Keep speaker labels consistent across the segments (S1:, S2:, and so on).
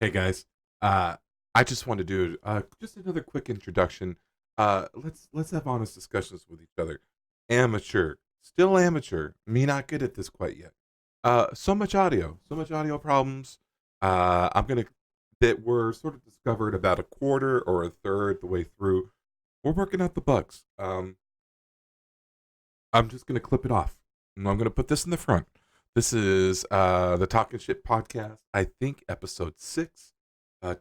S1: Hey guys, I just want to do just another quick introduction. Let's have honest discussions with each other. Amateur, still amateur. Me not good at this quite yet. So much audio problems. I'm gonna that we're sort of discovered about a quarter or a third the way through. We're working out the bugs. I'm just gonna clip it off. And I'm gonna put this in the front. This is the Talking Shit podcast. I think episode 6.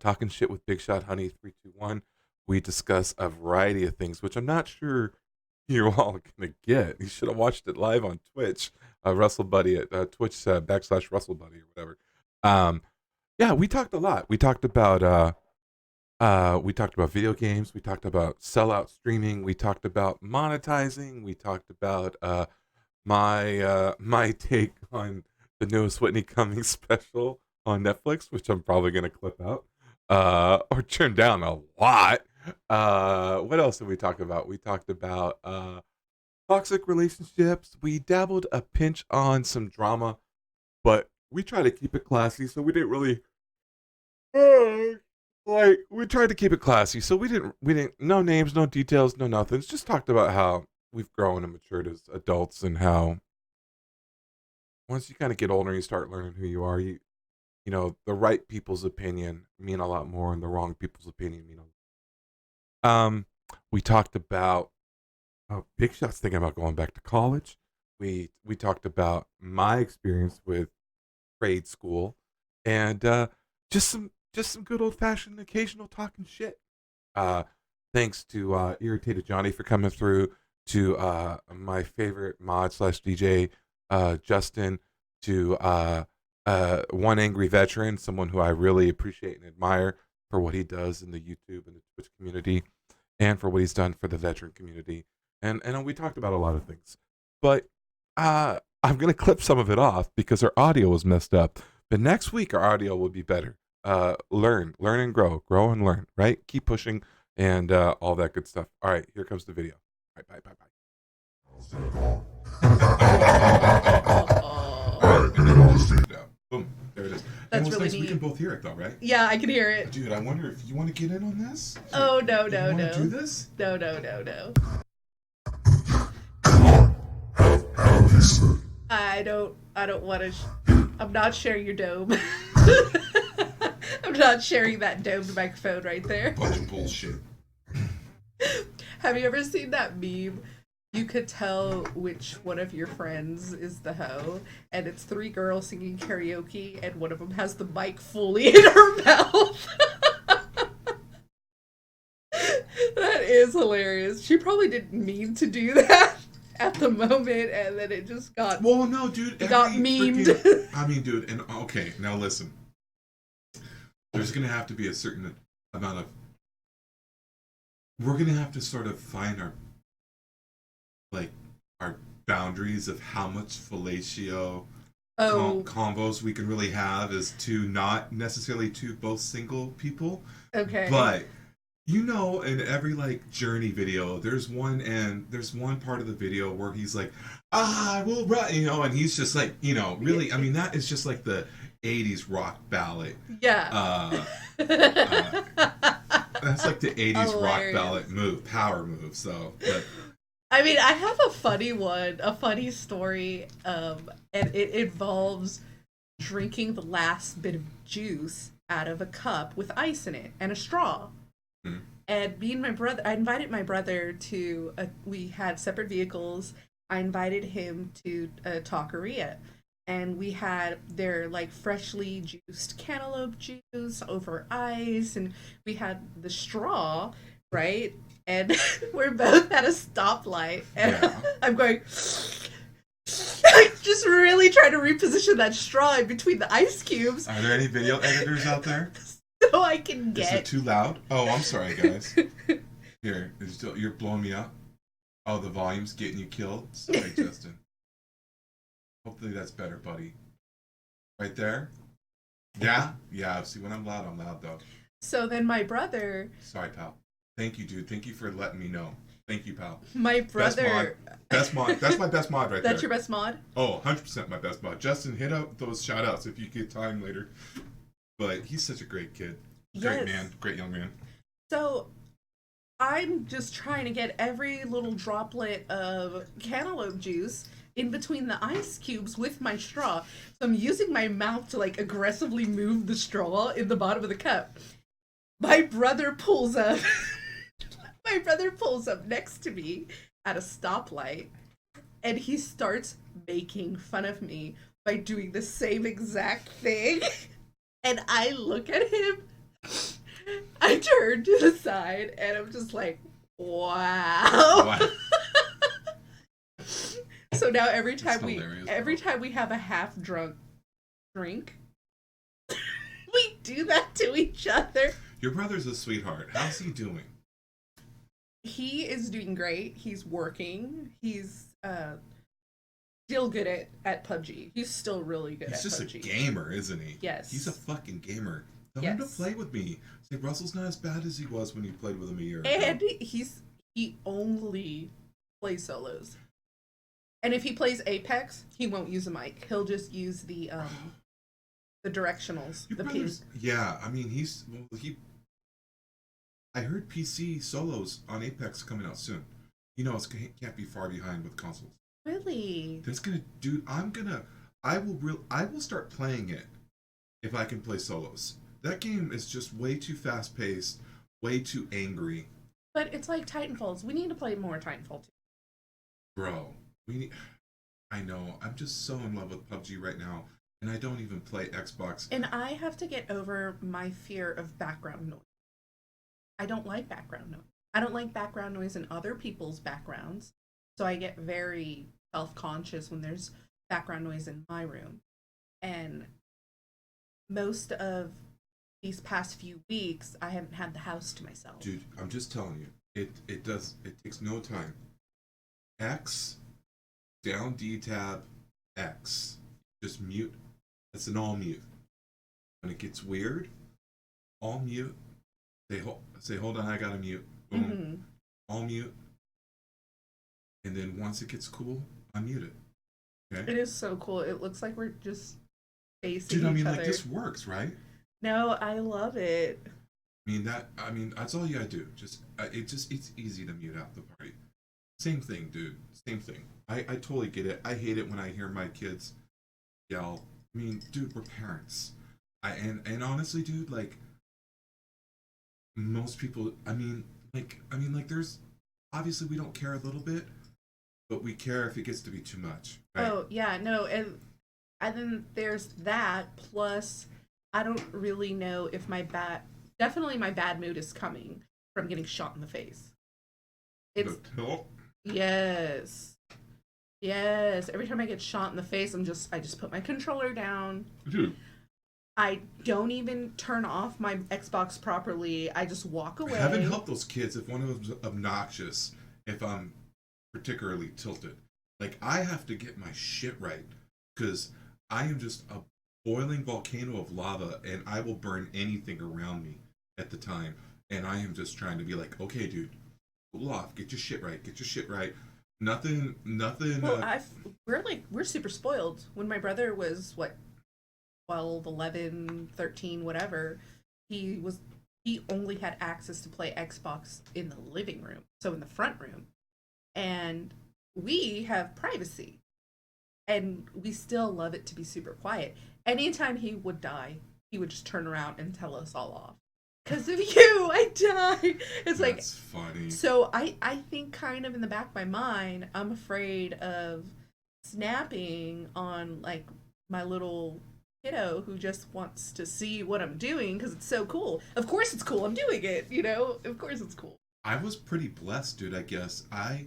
S1: Talking Shit with Big Shot Honey 321. We discuss a variety of things, which I'm not sure you're all gonna get. You should have watched it live on Twitch, Russell Buddy at Twitch backslash Russell Buddy or whatever. Um, yeah, we talked a lot. We talked about video games. We talked about sellout streaming. We talked about monetizing. We talked about my take on the newest Whitney Cummings special on Netflix, which I'm probably gonna clip out or turn down a lot. What else did we talk about? We talked about toxic relationships. We dabbled a pinch on some drama, but we try to keep it classy, so we didn't really like we tried to keep it classy, so we didn't no names, no details, no nothings. Just talked about how we've grown and matured as adults, and how once you kind of get older and you start learning who you are, you know the right people's opinion mean a lot more, and the wrong people's opinion mean a lot. We talked about Big Shot's thinking about going back to college. We talked about my experience with grade school, and just some good old fashioned occasional talking shit. Uh, Thanks to Irritated Johnny for coming through, to my favorite mod slash DJ, Justin, to one angry veteran, someone who I really appreciate and admire for what he does in the YouTube and the Twitch community, and for what he's done for the veteran community. And we talked about a lot of things, but I'm gonna clip some of it off because our audio was messed up. But next week our audio will be better. Learn and grow and learn. Right? Keep pushing and all that good stuff. All right, here comes the video. All right, bye, bye,
S2: Oh,
S1: bye. Boom, there it is. And
S2: that's
S1: what's
S2: really
S1: nice, we can
S2: neat.
S1: both hear it though, right?
S2: Yeah, I can hear it.
S1: Dude, I wonder if you want to get in on this.
S2: Oh no,
S1: Do you
S2: no,
S1: want to do
S2: no,
S1: this?
S2: no, no, no, no. I don't want to. I'm not sharing your dome. I'm not sharing that domed microphone right there.
S1: Bunch of bullshit.
S2: Have you ever seen that meme? You could tell which one of your friends is the hoe, and it's three girls singing karaoke, and one of them has the mic fully in her mouth. That is hilarious. She probably didn't mean to do that at the moment, and then it just got
S1: Well, no, dude.
S2: got memed.
S1: I mean, dude, and okay, now listen. There's gonna have to be a certain amount of. We're gonna have to sort of find like our boundaries of how much fellatio
S2: Oh,
S1: combos we can really have, as to not necessarily to both single people,
S2: okay.
S1: but in every like journey video, there's one part of the video where he's like, I will run, and he's just like, really, I mean, that is just like the 80s rock ballad.
S2: Yeah.
S1: That's like the 80s rock
S2: Hilarious.
S1: ballad power move. So, but
S2: I mean, I have a funny one, a funny story, and it involves drinking the last bit of juice out of a cup with ice in it and a straw.
S1: hmm,
S2: And me and my brother, I invited my brother to, we had separate vehicles. I invited him to a taqueria. And we had their like freshly juiced cantaloupe juice over ice. And we had the straw, right? And we're both at a stoplight. And
S1: yeah.
S2: I'm going, like, just really trying to reposition that straw in between the ice cubes
S1: Are there any video editors out there?
S2: so I can
S1: Is it
S2: get.
S1: too loud? Oh, I'm sorry, guys. Here, you're blowing me up. Oh, the volume's getting you killed. Sorry, Justin. Hopefully that's better, buddy. Right there? Yeah? Yeah, see, when I'm loud though.
S2: So then my brother,
S1: Sorry, pal. Thank you, dude. Thank you for letting me know. Thank you, pal.
S2: my brother,
S1: Best mod. That's my best mod right
S2: that's
S1: there.
S2: your best mod?
S1: Oh, 100% my best mod. Justin, hit up those shout outs if you get time later. But he's such a great kid. Great
S2: Yes.
S1: man. Great young man.
S2: So I'm just trying to get every little droplet of cantaloupe juice in between the ice cubes with my straw. So I'm using my mouth to like aggressively move the straw in the bottom of the cup. My brother pulls up. My brother pulls up next to me at a stoplight and he starts making fun of me by doing the same exact thing. And I look at him, I turn to the side, and I'm just like, wow.
S1: Wow.
S2: So now every
S1: That's
S2: time we
S1: hilarious,
S2: every
S1: bro.
S2: time we have a half drunk drink, we do that to each other.
S1: Your brother's a sweetheart. How's he doing?
S2: He is doing great. He's working. He's still good at PUBG. He's still really good
S1: He's
S2: at
S1: just
S2: PUBG.
S1: a gamer, isn't he?
S2: Yes.
S1: He's a fucking gamer. Tell him to
S2: Yes.
S1: play with me. Say Russell's not as bad as he was when you played with him a year ago.
S2: And he only plays solos. And if he plays Apex, he won't use a mic. He'll just use the directionals,
S1: Your
S2: the
S1: brother's,
S2: pins.
S1: yeah. I mean, he. I heard PC solos on Apex coming out soon. You know, it can't be far behind with consoles.
S2: Really?
S1: That's gonna, dude. I will start playing it if I can play solos. That game is just way too fast paced, way too angry,
S2: But it's like Titanfalls. We need to play more Titanfall 2.
S1: bro. We need, I know. I'm just so in love with PUBG right now, and I don't even play Xbox.
S2: And I have to get over my fear of background noise. I don't like background noise. I don't like background noise in other people's backgrounds. So I get very self-conscious when there's background noise in my room. And most of these past few weeks, I haven't had the house to myself.
S1: Dude, I'm just telling you, it takes no time. X, down D tab, X. Just mute. It's an all mute. When it gets weird, all mute. Say hold on, I gotta mute. Boom.
S2: Mm-hmm.
S1: All mute. And then once it gets cool, unmute it. Okay?
S2: It is so cool. It looks like we're just facing
S1: Dude, I
S2: each
S1: mean,
S2: other.
S1: like, this works, right?
S2: No, I love it.
S1: I mean, that's all you gotta do. It's easy to mute out the party. Same thing, dude. Same thing. I totally get it. I hate it when I hear my kids yell. I mean, dude, we're parents. And honestly, dude, like, most people, like, there's, obviously we don't care a little bit, but we care if it gets to be too much, right?
S2: Oh yeah, no, and then there's that. Plus, I don't really know if definitely my bad mood is coming from getting shot in the face. It's
S1: Oh,
S2: yes, yes. Every time I get shot in the face, I just put my controller down.
S1: dude,
S2: I don't even turn off my Xbox properly. I just walk away.
S1: heaven help those kids if one of them's obnoxious, if I'm particularly tilted. Like, I have to get my shit right, because I am just a boiling volcano of lava, and I will burn anything around me at the time. And I am just trying to be like, okay, dude, cool off, get your shit right, get your shit right. Nothing.
S2: Well, we're super spoiled. When my brother was what 12, 11, 13, whatever, he only had access to play Xbox in the living room, so in the front room. And we have privacy. And we still love it to be super quiet. Anytime he would die, he would just turn around and tell us all off. Because of you, I died. It's like,
S1: That's funny.
S2: so I think kind of in the back of my mind, I'm afraid of snapping on like my little kiddo who just wants to see what I'm doing because it's so cool. Of course it's cool. I'm doing it, you know? Of course it's cool.
S1: I was pretty blessed, dude, I guess. I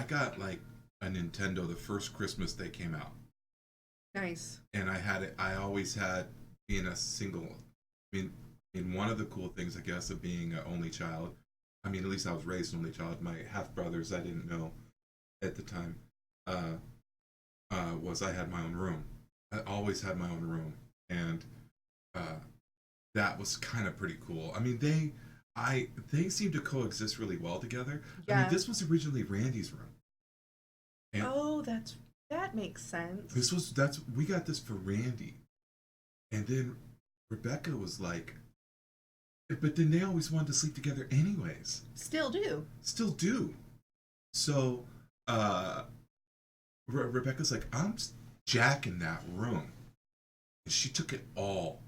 S1: got like a Nintendo the first Christmas they came out.
S2: Nice.
S1: And I always had, being a single, one of the cool things, I guess, of being an only child, at least I was raised an only child. My half brothers, I didn't know at the time, was I had my own room. I always had my own room. And that was kind of pretty cool. They seem to coexist really well together.
S2: Yeah.
S1: This was originally Randy's room. And
S2: Oh, that makes sense.
S1: we got this for Randy. And then Rebecca was like, but then they always wanted to sleep together anyways.
S2: Still do.
S1: Still do. So uh, Rebecca's like, I'm jacking that room. And she took it all.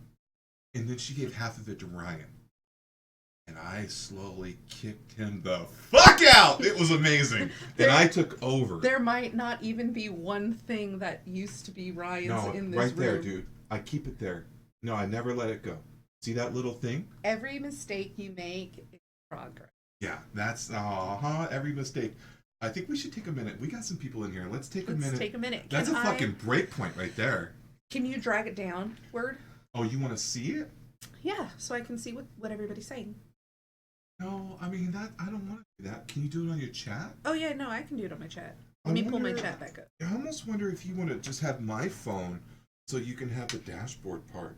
S1: And then she gave half of it to Ryan. And I slowly kicked him the fuck out. It was amazing. And I took over.
S2: There might not even be one thing that used to be Ryan's in this
S1: right
S2: room.
S1: there, dude. I keep it there. No, I never let it go. See that little thing?
S2: Every mistake you make is progress.
S1: Yeah, that's every mistake. I think we should take a minute. We got some people in here. Let's take a minute.
S2: Let's take a minute.
S1: That's a fucking break point right there.
S2: Can you drag it down, Word?
S1: Oh, you want to see it?
S2: Yeah, so I can see what everybody's saying.
S1: No, I mean that. I don't want to do that. Can you do it on your chat?
S2: Oh yeah, no, I can do it on my chat. Let me pull my chat back up.
S1: I almost wonder if you want to just have my phone so you can have the dashboard part.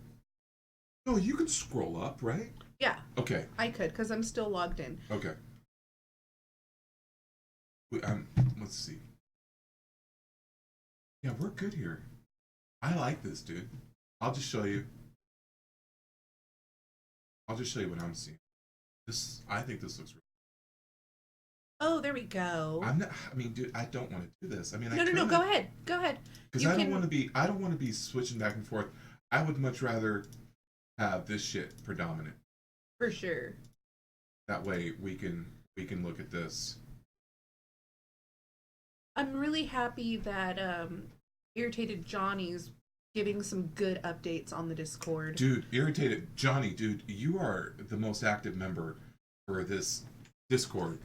S1: No, you can scroll up, right?
S2: Yeah.
S1: Okay.
S2: I could, because I'm still logged in.
S1: Okay. Let's see. Yeah, we're good here. I like this, dude. I'll just show you. I'll just show you what I'm seeing. I think this looks.
S2: Oh, there we go.
S1: I mean, dude, I don't want to do this. I mean,
S2: no. Go ahead.
S1: Because I don't want to be switching back and forth. I would much rather have this shit predominant.
S2: For sure.
S1: That way we can look at this.
S2: I'm really happy that Irritated Johnny's giving some good updates on the Discord.
S1: Dude, Irritated Johnny, dude, you are the most active member for this Discord.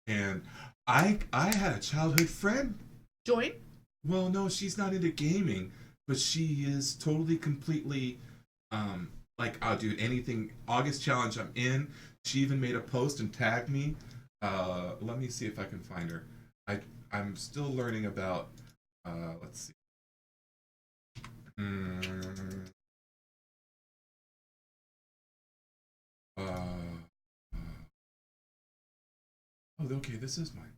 S1: And I had a childhood friend.
S2: Join?
S1: Well, no, she's not into gaming, but she is totally, completely, like, I'll do anything. August challenge, I'm in. She even made a post and tagged me. Let me see if I can find her. I'm still learning about, let's see. Oh, okay, this is mine.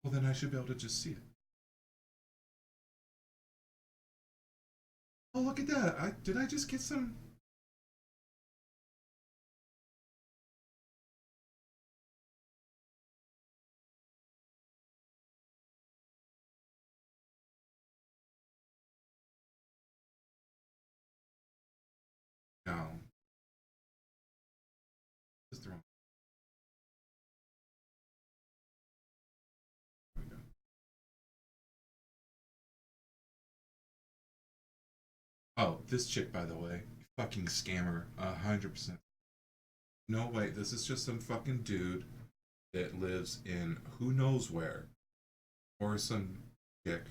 S1: Well, then I should be able to just see it. Oh, look at that. Did I just get some? No. This is the wrong. There we go. Oh, this chick, by the way, fucking scammer, 100%. No way, this is just some fucking dude that lives in who knows where, or some chick.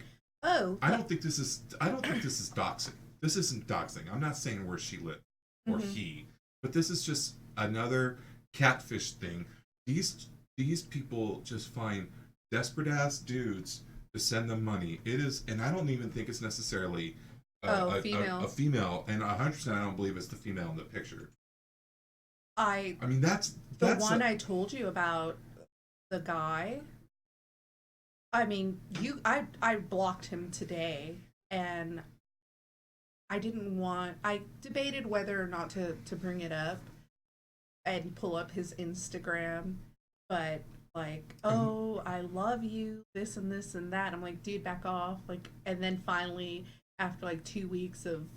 S2: Oh.
S1: I don't think this is doxing. This isn't doxing. I'm not saying where she lives or he, but this is just another catfish thing. These people just find desperate ass dudes to send them money. It is, and I don't even think it's necessarily a female, and 100% I don't believe it's the female in the picture. I mean that's
S2: the one I told you about, the guy. I mean, I blocked him today, and I debated whether or not to bring it up and pull up his Instagram, but like, oh, I love you, this and this and that. I'm like, dude, back off. Like, and then finally, after like 2 weeks of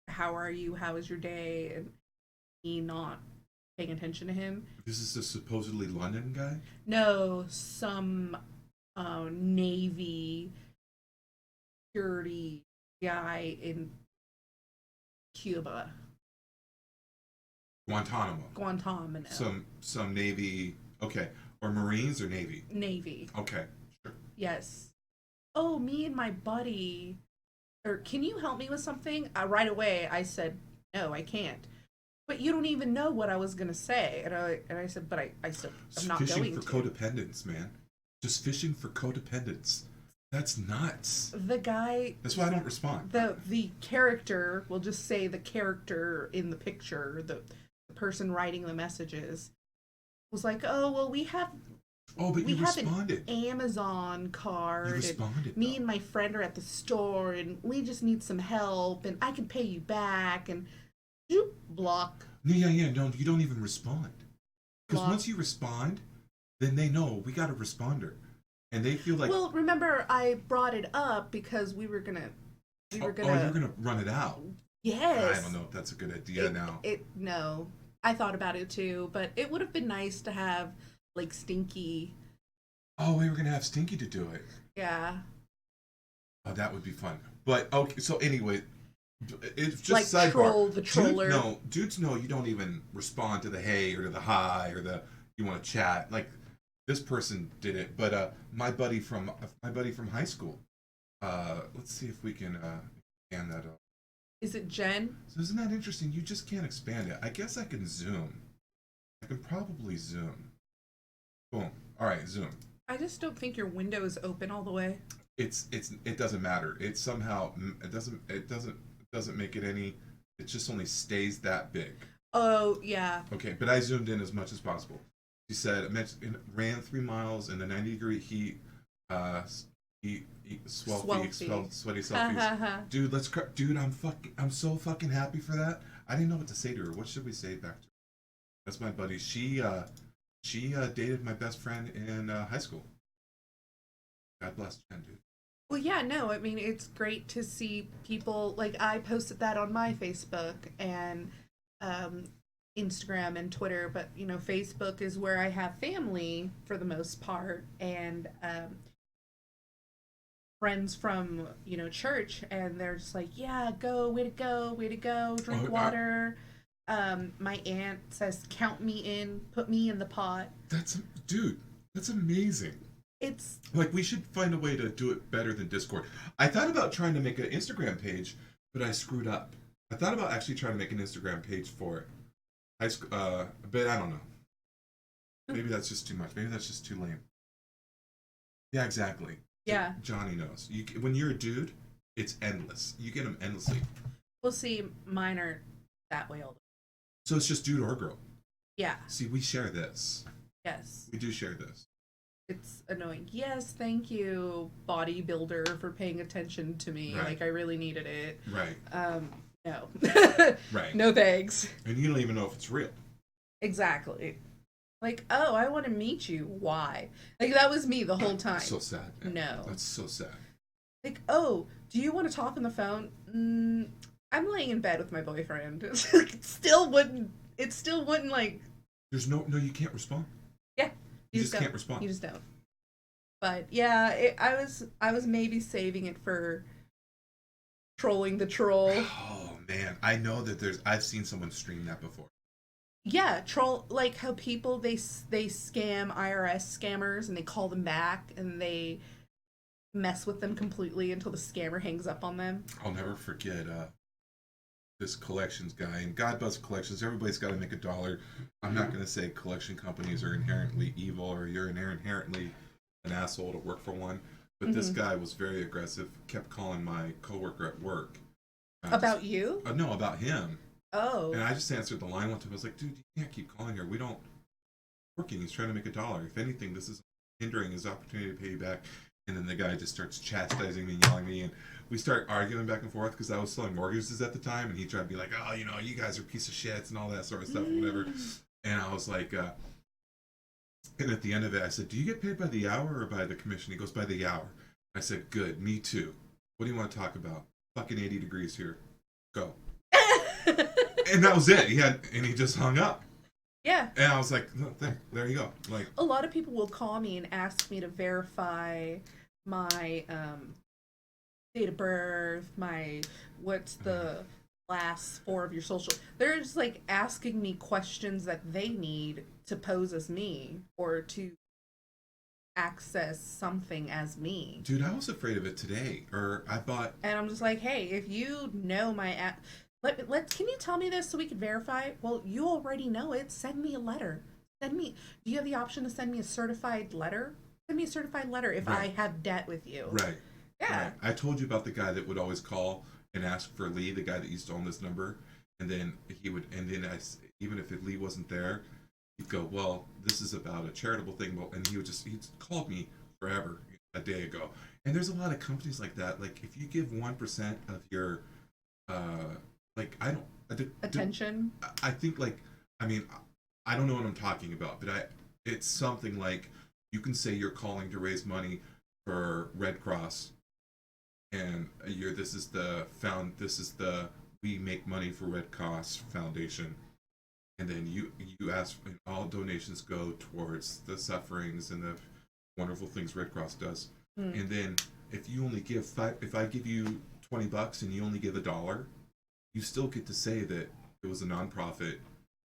S2: how are you, how was your day, and me not paying attention to him.
S1: This is the supposedly London guy?
S2: No, some Navy security guy in Cuba. Guantanamo.
S1: Some Navy, okay. Or Marines or Navy?
S2: Navy.
S1: Okay, sure.
S2: Yes. Oh, me and my buddy. Or can you help me with something? Right away, I said, no, I can't. But you don't even know what I was gonna say, and I said, but I'm not going to.
S1: Fishing for codependence, man. Just fishing for codependence. That's nuts.
S2: The guy.
S1: That's why I don't respond.
S2: The character, we'll just say the character in the picture, the person writing the messages, was like, oh well, we have
S1: Oh, but
S2: We
S1: you
S2: have an
S1: responded.
S2: Amazon
S1: You
S2: card, and
S1: responded
S2: me
S1: though.
S2: and my friend are at the store, and we just need some help, and I can pay you back, and you block,
S1: No, yeah, yeah. No, you don't even respond. Because
S2: block.
S1: once you respond, then they know we got a responder, and they feel like,
S2: Well, remember I brought it up because we were
S1: oh, you're
S2: gonna,
S1: gonna run it out. I don't
S2: yes.
S1: know if that's a good idea now.
S2: No, I thought about it too, but it would have been nice to have like Stinky,
S1: Oh, we were gonna have Stinky to do it.
S2: yeah,
S1: Oh, that would be fun. But okay, so anyway, it's just
S2: like
S1: sidebar.
S2: troll the troller.
S1: Dudes know you don't even respond to the hey or to the hi or the you want to chat. Like this person did it, but my buddy from high school. Let's see if we can expand that up.
S2: Is it Jen?
S1: So isn't that interesting? You just can't expand it. I guess I can zoom. I can probably zoom. Boom. All right, zoom.
S2: I just don't think your window is open all the way.
S1: It doesn't matter. It somehow it doesn't make it any. It just only stays that big.
S2: Oh yeah,
S1: Okay, but I zoomed in as much as possible. She said, ran 3 miles in the 90-degree heat. Uh, swell feet,
S2: Swelfie.
S1: sweaty
S2: Ha
S1: selfies.
S2: ha ha.
S1: Dude, dude, I'm so fucking happy for that. I didn't know what to say to her. What should we say back to her? That's my buddy. She dated my best friend in high school. God bless Jen, dude.
S2: Well, yeah, no, I mean, it's great to see people, like, I posted that on my Facebook and um, Instagram and Twitter, but, Facebook is where I have family for the most part, and friends from, church, and they're just like, yeah, way to go, drink
S1: Oh,
S2: water. My aunt says, count me in, put me in the pot.
S1: that's dude. That's amazing.
S2: It's,
S1: Like we should find a way to do it better than Discord. I thought about trying to make an Instagram page, but I screwed up. I thought about actually trying to make an Instagram page for it. But I don't know. Maybe that's just too much. Maybe that's just too lame. Yeah, exactly.
S2: yeah.
S1: Johnny knows. When you're a dude, it's endless. You get them endlessly.
S2: We'll see, mine are that way all the
S1: So it's just dude or girl.
S2: Yeah,
S1: See, we share this.
S2: yes.
S1: We do share this.
S2: It's annoying. Yes, thank you, bodybuilder, for paying attention to me.
S1: Right.
S2: Like I really needed it.
S1: Right.
S2: No.
S1: Right.
S2: No thanks.
S1: And you don't even know if it's real.
S2: Exactly. Like, oh, I want to meet you. Why? Like that was me the whole time.
S1: So sad. Man.
S2: No.
S1: That's so sad.
S2: Like, oh, do you want to talk on the phone? I'm laying in bed with my boyfriend. It still wouldn't like.
S1: There's no, you can't respond.
S2: Yeah.
S1: You just
S2: don't.
S1: can't respond.
S2: You just don't. But yeah, I was maybe saving it for trolling the troll.
S1: Oh man, I know that I've seen someone stream that before.
S2: Yeah, troll, like how people they scam IRS scammers and they call them back and they mess with them completely until the scammer hangs up on them.
S1: I'll never forget this collections guy, and God bless collections. Everybody's got to make a dollar. I'm not going to say collection companies are inherently evil or you're inherently an asshole to work for one, but this guy was very aggressive. Kept calling my coworker at work
S2: About you?
S1: No, about him.
S2: Oh.
S1: And I just answered the line one time. I was like, dude, you can't keep calling her. We don't working. He's trying to make a dollar. If anything, this is hindering his opportunity to pay you back. And then the guy just starts chastising me and yelling at me. And we start arguing back and forth because I was selling mortgages at the time. And he tried to be like, oh, you guys are a piece of shits and all that sort of stuff, or whatever. And I was like, and at the end of it, I said, do you get paid by the hour or by the commission? He goes, by the hour. I said, good. Me too. What do you want to talk about? Fucking 80 degrees here. Go. And that was it. He just hung up.
S2: Yeah.
S1: And I was like, no, there you go. Like,
S2: a lot of people will call me and ask me to verify my date of birth, what's the last four of your social. They're just like asking me questions that they need to pose as me or to access something as me.
S1: dude, I was afraid of it today.
S2: And I'm just like, hey, if you know my can you tell me this so we can verify? Well, you already know it. Send me a letter. Do you have the option to send me a certified letter? Send me a certified letter if I have debt with you.
S1: Right.
S2: Yeah.
S1: Right. I told you about the guy that would always call and ask for Lee, the guy that used to own this number, and then even if Lee wasn't there, he'd go, well, this is about a charitable thing. Well, and he'd called me forever, a day ago. And there's a lot of companies like that. Like if you give 1% of your, like I don't,
S2: Attention.
S1: I think like, I mean, I don't know what I'm talking about, but it's something like you can say you're calling to raise money for Red Cross, and this is the we make money for Red Cross Foundation, and then you ask, and all donations go towards the sufferings and the wonderful things Red Cross does. And then if you only give if I give you $20 and you only give $1, you still get to say that it was a nonprofit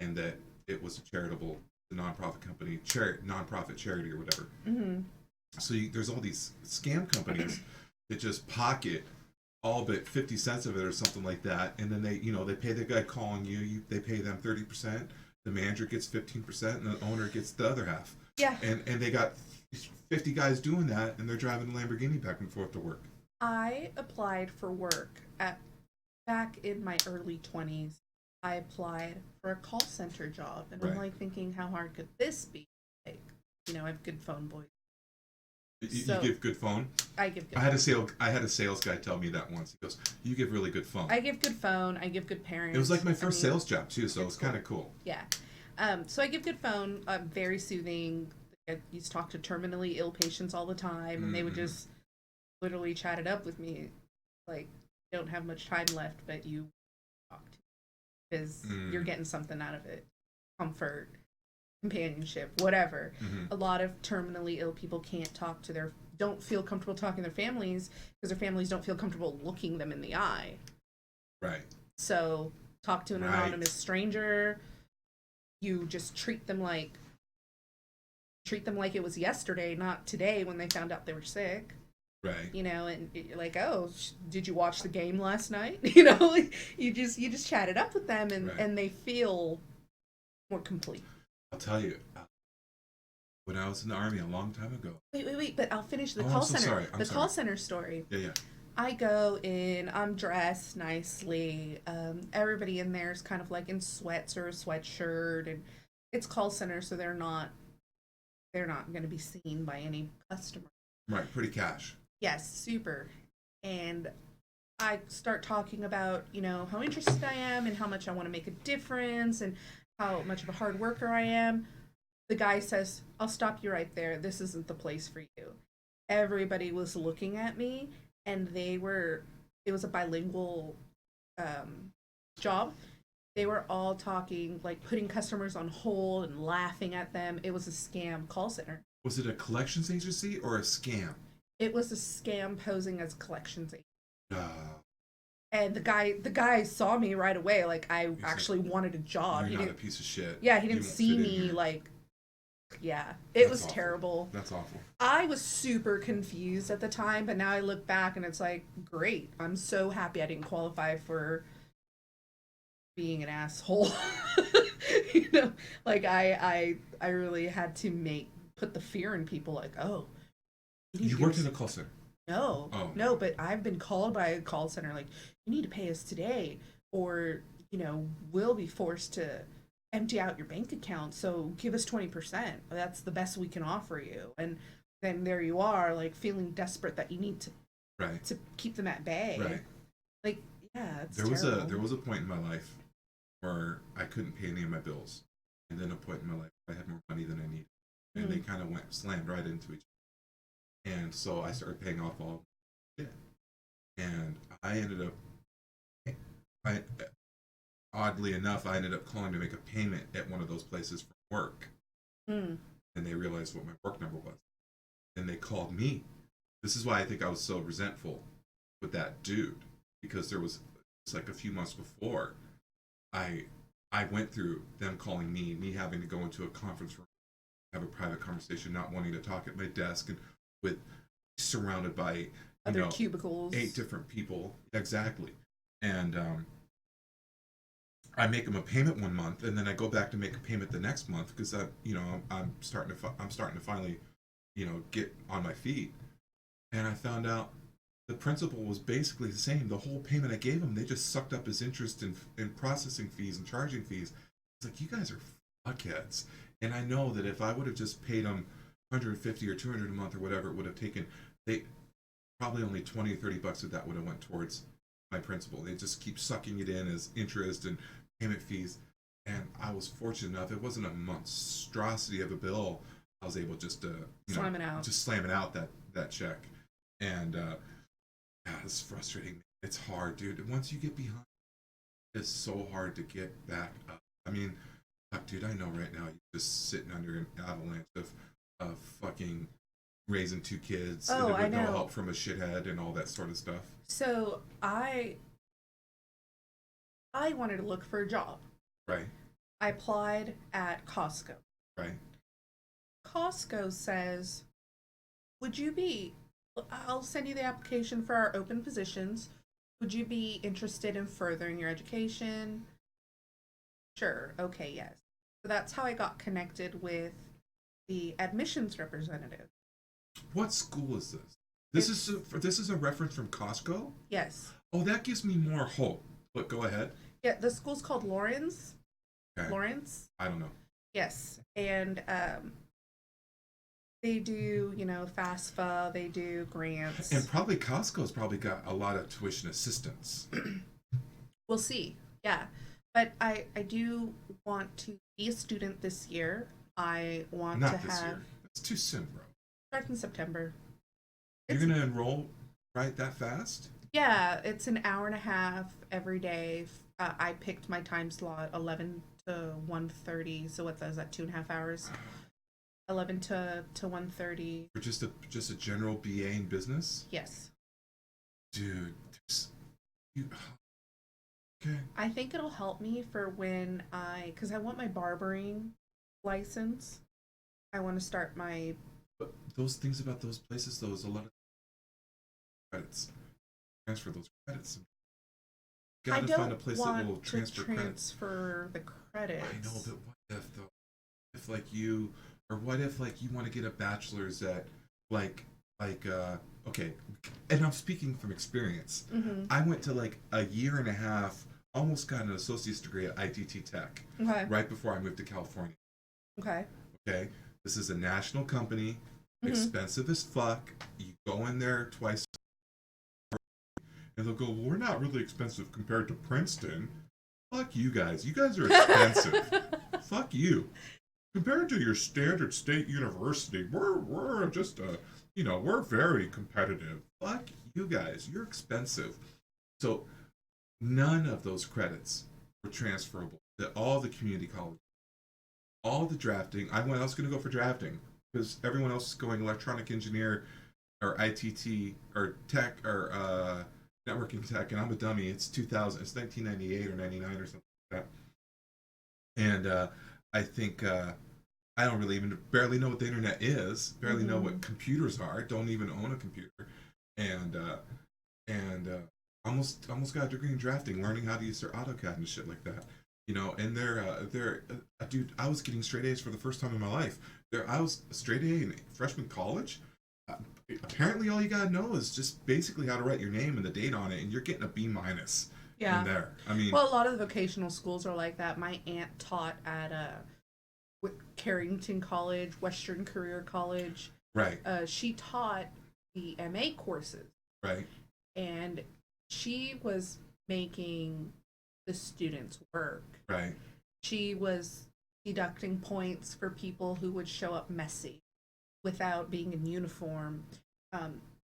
S1: and that it was a charitable, a nonprofit company, nonprofit charity or whatever. So there's all these scam companies that just pocket all but 50 cents of it or something like that, and then they pay the guy calling they pay them 30%, the manager gets 15%, and the owner gets the other half.
S2: Yeah.
S1: And they got 50 guys doing that, and they're driving a Lamborghini back and forth to work.
S2: I applied for work back in my early 20s. I applied for a call center job, and I'm like thinking, how hard could this be? Like, I have good phone voice.
S1: You give good phone?
S2: I give good
S1: I had a sales guy tell me that once. He goes, you give really good phone.
S2: I give good phone. I give good parents.
S1: It was like my first sales job, too, so it was kind of cool.
S2: Yeah. So I give good phone. Very soothing. I used to talk to terminally ill patients all the time, and they would just literally chat it up with me. Like, you don't have much time left, but you talk to me because you're getting something out of it. Comfort, companionship, whatever. A lot of terminally ill people don't feel comfortable talking to their families because their families don't feel comfortable looking them in the eye.
S1: Right.
S2: So talk to an anonymous stranger. You just treat them like it was yesterday, not today when they found out they were sick.
S1: Right.
S2: And like, oh, did you watch the game last night? You just chat it up with them, and they feel more complete.
S1: I'll tell you, when I was in the Army a long time ago.
S2: Wait, but I'll finish the call center. Call center story.
S1: Yeah.
S2: I go in, I'm dressed nicely. Everybody in there is kind of like in sweats or a sweatshirt, and it's call center, so they're not going to be seen by any customer.
S1: Right, pretty cash.
S2: Yes, super. And I start talking about, how interested I am and how much I want to make a difference and how much of a hard worker I am. The guy says, I'll stop you right there. This isn't the place for you. Everybody was looking at me, and it was a bilingual job. They were all talking, like putting customers on hold and laughing at them. It was a scam call center.
S1: Was it a collections agency or a scam?
S2: It was a scam posing as a collections agent. And the guy saw me right away. Like, I actually wanted a job.
S1: You're not a piece of shit.
S2: Yeah, he didn't see me like. Yeah, it was terrible.
S1: That's awful.
S2: I was super confused at the time, but now I look back and it's like, great. I'm so happy I didn't qualify for being an asshole. Like I really had to put the fear in people. Like, oh,
S1: you worked in a call center?
S2: No, no, but I've been called by a call center like, you need to pay us today, or we'll be forced to empty out your bank account, so give us 20%. That's the best we can offer you. And then there you are, like, feeling desperate that you need to keep them at bay.
S1: Right.
S2: Like, yeah, it's
S1: there
S2: terrible.
S1: was a point in my life where I couldn't pay any of my bills, and then a point in my life where I had more money than I needed, and they kind of slammed right into each other. And so I started paying off all shit, and I ended up, oddly enough, I ended up calling to make a payment at one of those places for work. And they realized what my work number was. And they called me. This is why I think I was so resentful with that dude. Because it's like a few months before, I went through them calling me having to go into a conference room, have a private conversation, not wanting to talk at my desk, and surrounded by
S2: other cubicles,
S1: 8 different people. Exactly. And I make them a payment one month, and then I go back to make a payment the next month because I'm starting to finally, get on my feet. And I found out the principal was basically the same. The whole payment I gave him, they just sucked up his interest in processing fees and charging fees. It's like, you guys are fuckheads. And I know that if I would have just paid them 150 or 200 a month or whatever it would have taken, they probably only 20 or 30 bucks of that would have went towards my principal. They just keep sucking it in as interest and payment fees. And I was fortunate enough, it wasn't a monstrosity of a bill. I was able just to,
S2: Slam it out.
S1: just slam it out that check. And yeah, it's frustrating. It's hard, dude. Once you get behind, it's so hard to get back up. I mean, fuck, dude, I know right now you're just sitting under an avalanche of fucking raising two kids
S2: Oh, I
S1: with no
S2: know.
S1: help from a shithead and all that sort of stuff.
S2: So I wanted to look for a job.
S1: Right,
S2: I applied at Costco.
S1: right.
S2: Costco says, would you be, I'll send you the application for our open positions. Would you be interested in furthering your education? Sure. Okay, yes. So that's how I got connected with the admissions representative.
S1: What school is this? This is a reference from Costco.
S2: Yes.
S1: Oh, that gives me more hope. But go ahead.
S2: Yeah, the school's called Lawrence.
S1: Okay.
S2: Lawrence?
S1: I don't know.
S2: Yes. And they do, FAFSA, they do grants.
S1: And probably Costco's probably got a lot of tuition assistance.
S2: We'll see. Yeah. But I do want to be a student this year. I want
S1: Not
S2: to
S1: this
S2: have
S1: year. It's too soon, bro.
S2: start in September.
S1: You're gonna enroll right that fast?
S2: Yeah, it's an hour and a half every day. I picked my time slot 11 to 1:30. So what is that? 2.5 hours. 11 to 1:30.
S1: For just a general BA in business?
S2: Yes.
S1: Dude, you okay.
S2: I think it'll help me for when because I want my barbering license. I want to start my.
S1: But those things about those places, though, is a lot of credits. Transfer those credits. You
S2: I
S1: gotta
S2: don't
S1: find a place that
S2: want
S1: will
S2: to
S1: transfer credits.
S2: transfer the credits.
S1: I know, but what if though? If like you, or what if like you want to get a bachelor's at like okay, and I'm speaking from experience.
S2: Mm-hmm.
S1: I went to like a year and a half, almost got an associate's degree at ITT Tech.
S2: Okay.
S1: Right before I moved to California.
S2: Okay.
S1: Okay, this is a national company, expensive as fuck. You go in there twice, and they'll go, "Well, we're not really expensive compared to Princeton." Fuck you guys. You guys are expensive. Fuck you. Compared to your standard state university, we're just we're very competitive. Fuck you guys. You're expensive. So none of those credits were transferable to all the community colleges. All the drafting, I was going to go for drafting because everyone else is going electronic engineer or ITT or tech or networking tech, and I'm a dummy. It's 2000, it's 1998 or 99 or something like that. And I think I don't really even barely know what the internet is, barely know what computers are, don't even own a computer, and almost got a degree in drafting, learning how to use their AutoCAD and shit like that. And they're dude, I was getting straight A's for the first time in my life. I was straight A in freshman college. Apparently, all you gotta know is just basically how to write your name and the date on it, and you're getting a B minus.
S2: Yeah.
S1: In there. I mean,
S2: well, a lot of the vocational schools are like that. My aunt taught at Carrington College, Western Career College.
S1: right,
S2: She taught the MA courses,
S1: right,
S2: and she was making the students work.
S1: right.
S2: She was deducting points for people who would show up messy without being in uniform.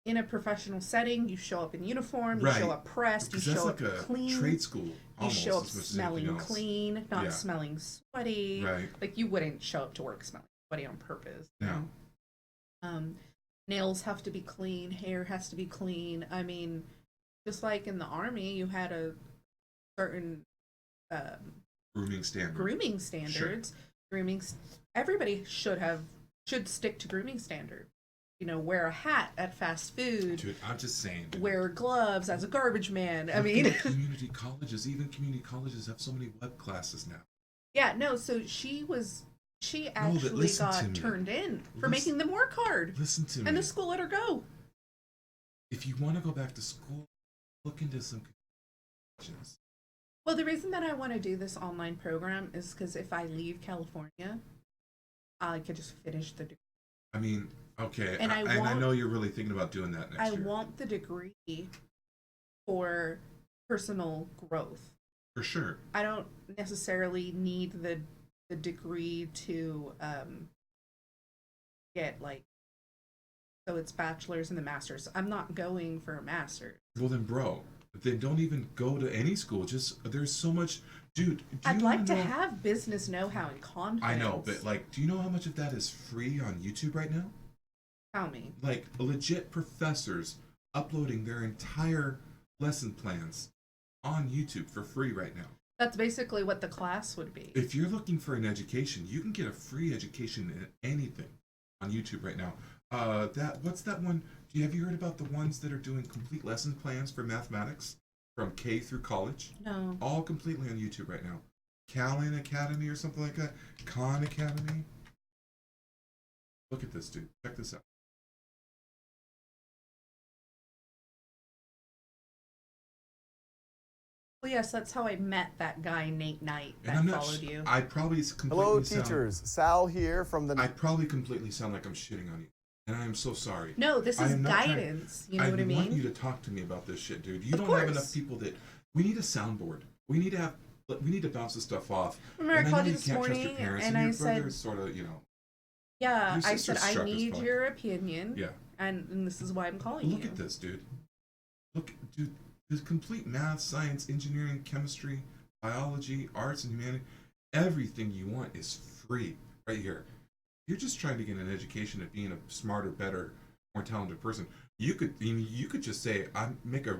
S2: In a professional setting, you show up in uniform, you
S1: Right.
S2: show up pressed, you
S1: Because that's
S2: show
S1: like
S2: up
S1: a
S2: clean.
S1: trade school.
S2: You
S1: Almost,
S2: show up
S1: as much as
S2: smelling
S1: anything else.
S2: clean, not
S1: Yeah.
S2: smelling sweaty.
S1: Right.
S2: Like you wouldn't show up to work smelling sweaty on purpose.
S1: No.
S2: Nails have to be clean, hair has to be clean. I mean, just like in the army, you had a certain
S1: Grooming standard.
S2: grooming standards. Everybody should stick to grooming standards. Wear a hat at fast food.
S1: Dude, I'm just saying. Dude.
S2: Wear gloves as a garbage man. I
S1: Look
S2: mean,
S1: at community colleges, even community colleges have so many web classes now.
S2: yeah, no. So she actually
S1: listen to
S2: got
S1: me.
S2: turned in for
S1: Listen-
S2: making them work hard,
S1: Listen to me.
S2: and the school let her go.
S1: If you want to go back to school, look into some colleges.
S2: Well, the reason that I want to do this online program is because if I leave California, I could just finish the degree.
S1: I mean, okay,
S2: And
S1: and I know you're really thinking about doing that
S2: I
S1: next year.
S2: want the degree for personal growth.
S1: For sure.
S2: I don't necessarily need the degree to get like, so it's bachelor's and the master's. I'm not going for a master's.
S1: Well then, bro, then don't even go to any school. Just there's so much, dude.
S2: I'd like to have business know-how and confidence.
S1: I know, but like, do you know how much of that is free on YouTube right now?
S2: Tell me.
S1: Like legit professors uploading their entire lesson plans on YouTube for free right now.
S2: That's basically what the class would be.
S1: If you're looking for an education, you can get a free education in anything on YouTube right now. What's that one? Have you heard about the ones that are doing complete lesson plans for mathematics from K through college?
S2: No.
S1: All completely on YouTube right now. Callan Academy or something like that. Khan Academy. Look at this, dude. Check this out.
S2: Well, yes, that's how I met that guy, Nate Knight, that
S1: And I'm not.
S2: followed you.
S1: I probably completely
S3: Hello,
S1: sound,
S3: teachers. Sal here from the.
S1: I probably completely sound like I'm shitting on you, and I am so sorry.
S2: No, this
S1: I
S2: is
S1: am not trying-
S2: guidance. You know what I
S1: I want
S2: mean?
S1: you to talk to me about this shit, dude. You
S2: Of
S1: don't have
S2: course.
S1: enough people that. We need a soundboard. We need to have. We need to bounce this stuff off.
S2: Remember,
S1: And
S2: I
S1: know
S2: called you
S1: you
S2: this
S1: can't trust
S2: morning,
S1: your parents,
S2: and
S1: your
S2: I said,
S1: brother is sort of, you know.
S2: yeah,
S1: Your
S2: I said,
S1: sister's
S2: I
S1: sharp as
S2: need
S1: fuck.
S2: your opinion.
S1: Yeah.
S2: And this is why I'm calling
S1: Look
S2: you.
S1: at this, dude. Look, dude. There's complete math, science, engineering, chemistry, biology, arts, and humanity. Everything you want is free right here. You're just trying to get an education at being a smarter, better, more talented person. You could just say, I make a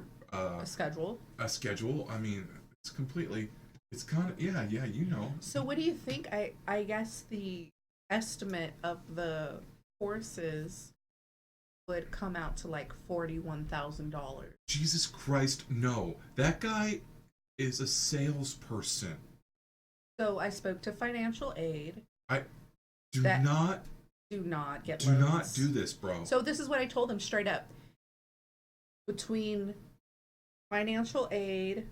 S2: schedule.
S1: a schedule. I mean, it's completely. It's kind of yeah, you know.
S2: So what do you think? I guess the estimate of the courses would come out to like $41,000.
S1: Jesus Christ, no. That guy is a salesperson.
S2: So I spoke to financial aid.
S1: Do
S2: That-
S1: not
S2: Do not get
S1: do
S2: loans.
S1: not do this, bro.
S2: So this is what I told them straight up. Between financial aid,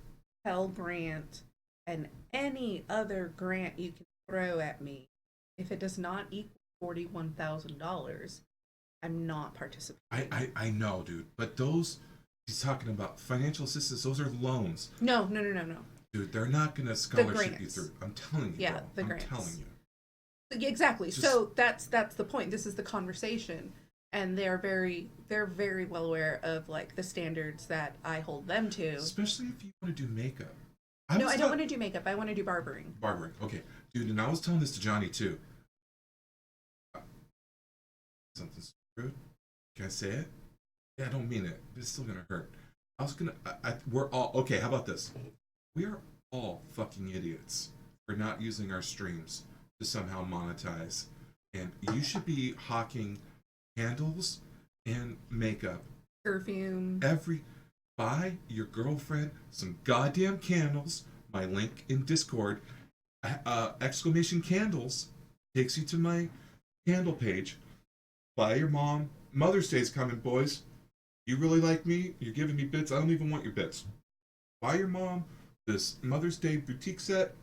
S2: Pell Grant, and any other grant you can throw at me, if it does not equal $41,000, I'm not participating.
S1: I know, dude. But those he's talking about financial assistance, those are loans.
S2: No.
S1: Dude, they're not gonna scholarship you
S2: grants.
S1: through. I'm telling you,
S2: Yeah,
S1: bro.
S2: the
S1: I'm
S2: grants.
S1: telling you.
S2: Exactly.
S1: Just-
S2: So that's the point. This is the conversation, and they're very well aware of like the standards that I hold them to.
S1: Especially if you want to do makeup.
S2: No, I don't want to do makeup. I want to do barbering.
S1: Barbering. Okay. Dude, and I was telling this to Johnny too. Something rude. Can I say it? Yeah, I don't mean it, but it's still gonna hurt. We're all okay. How about this? We are all fucking idiots for not using our streams to somehow monetize, and you should be hawking candles and makeup.
S2: Perfume.
S1: Buy your girlfriend some goddamn candles. My link in Discord, exclamation candles, takes you to my candle page. Buy your mom. Mother's Day's coming, boys. You really like me? You're giving me bits. I don't even want your bits. Buy your mom this Mother's Day boutique set.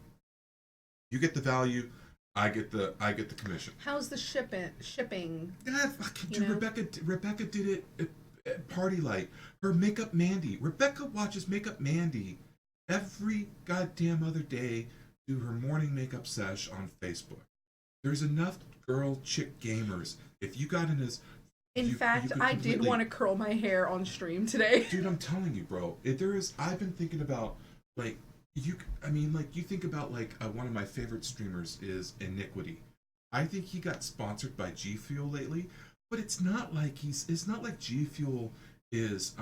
S1: You get the value. I get the commission.
S2: How's the shipping?
S1: Yeah, fucking
S2: You
S1: dude.
S2: know?
S1: Rebecca did it at Party Light. Her Makeup Mandy. Rebecca watches Makeup Mandy every goddamn other day. Do her morning makeup sesh on Facebook. There's enough chick gamers. If you got in his
S2: In fact, I did want to curl my hair on stream today.
S1: Dude, I'm telling you, bro. I've been thinking about, like, you think about, like, one of my favorite streamers is Iniquity. I think he got sponsored by G Fuel lately, but it's not like G Fuel is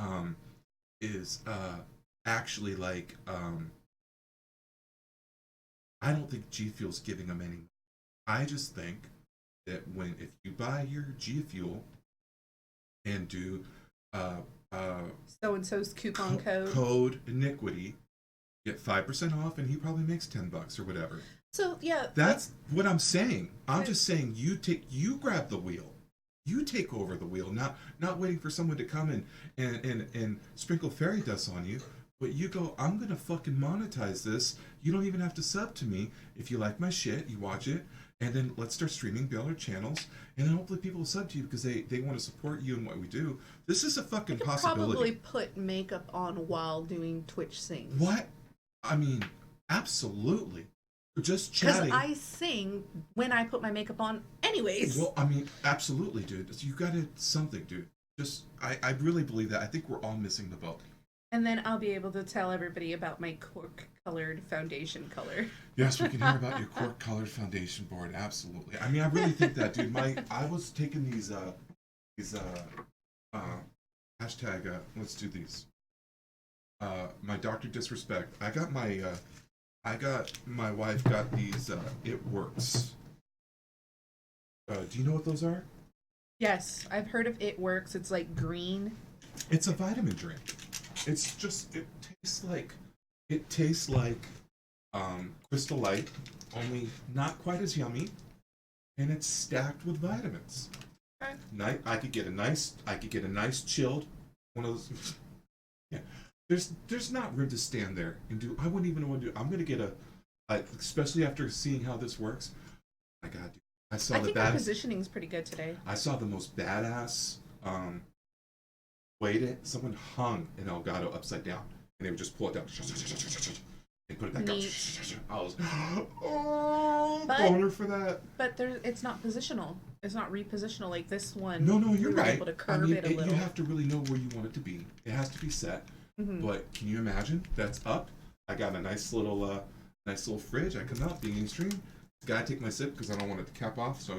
S1: actually, like, I don't think G Fuel's giving him any. I just think that if you buy your G Fuel and do
S2: So and so's coupon code.
S1: Code Iniquity, get 5% off, and he probably makes $10 or whatever.
S2: So yeah,
S1: That's what I'm saying. I'm just saying you grab the wheel. You take over the wheel, not waiting for someone to come and sprinkle fairy dust on you. But you go, I'm gonna fucking monetize this. You don't even have to sub to me. If you like my shit, you watch it, and then let's start streaming the other channels, and then hopefully people will sub to you because they want to support you and what we do. This is a
S2: I
S1: fucking
S2: could
S1: possibility.
S2: probably put makeup on while doing Twitch sings.
S1: What? I mean, absolutely. Just
S2: Because
S1: chatting.
S2: I sing when I put my makeup on anyways.
S1: Well, I mean, absolutely, dude. You got to something, dude. Just, I really believe that. I think we're all missing the boat.
S2: And then I'll be able to tell everybody about my cork-colored foundation color.
S1: Yes, we can hear about your cork-colored foundation board. Absolutely. I mean, I really think that, dude. I was taking these hashtag. Let's do these. My Dr. Disrespect. I got my wife got these. It works. Do you know what those are?
S2: Yes, I've heard of It Works. It's like green.
S1: It's a vitamin drink. It's just it tastes like Crystal Light, only not quite as yummy, and it's stacked with vitamins.
S2: Okay.
S1: I could get a nice chilled one of those. Yeah, there's not room to stand there and do. I wouldn't even know what to do. I'm gonna get especially after seeing how this works. I got. I
S2: think our positioning's pretty good today.
S1: I saw the most badass. Someone hung an Elgato upside down, and they would just pull it down and put it back down. I was, boner for that.
S2: But it's not positional. It's not repositional like this one.
S1: No, you're
S2: we were
S1: right.
S2: Able to curve it a little.
S1: You have to really know where you want it to be. It has to be set.
S2: Mm-hmm.
S1: But can you imagine? That's up. I got a nice little fridge. I come out being in stream. Gotta take my sip because I don't want it to cap off. So,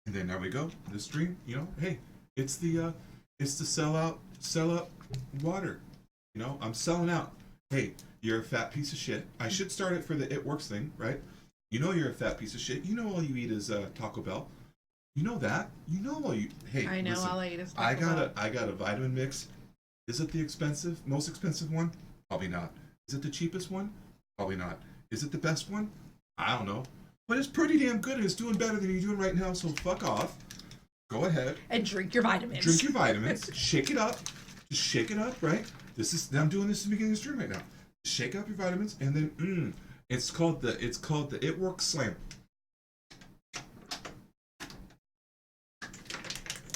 S1: and then there we go. This stream, hey, it's the sell out water. I'm selling out. Hey, you're a fat piece of shit. I should start it for the It Works thing, right? You're a fat piece of shit. All you eat is Taco Bell. You know that. All you. Hey,
S2: I know
S1: listen,
S2: all I eat is Taco Bell.
S1: I got a vitamin mix. Is it the most expensive one? Probably not. Is it the cheapest one? Probably not. Is it the best one? I don't know. But it's pretty damn good and it's doing better than you're doing right now, so fuck off. Go ahead.
S2: And drink your vitamins.
S1: Drink your vitamins. Shake it up. Just shake it up, right? I'm doing this at the beginning of the stream right now. Shake up your vitamins and then it's called the It Works Slam.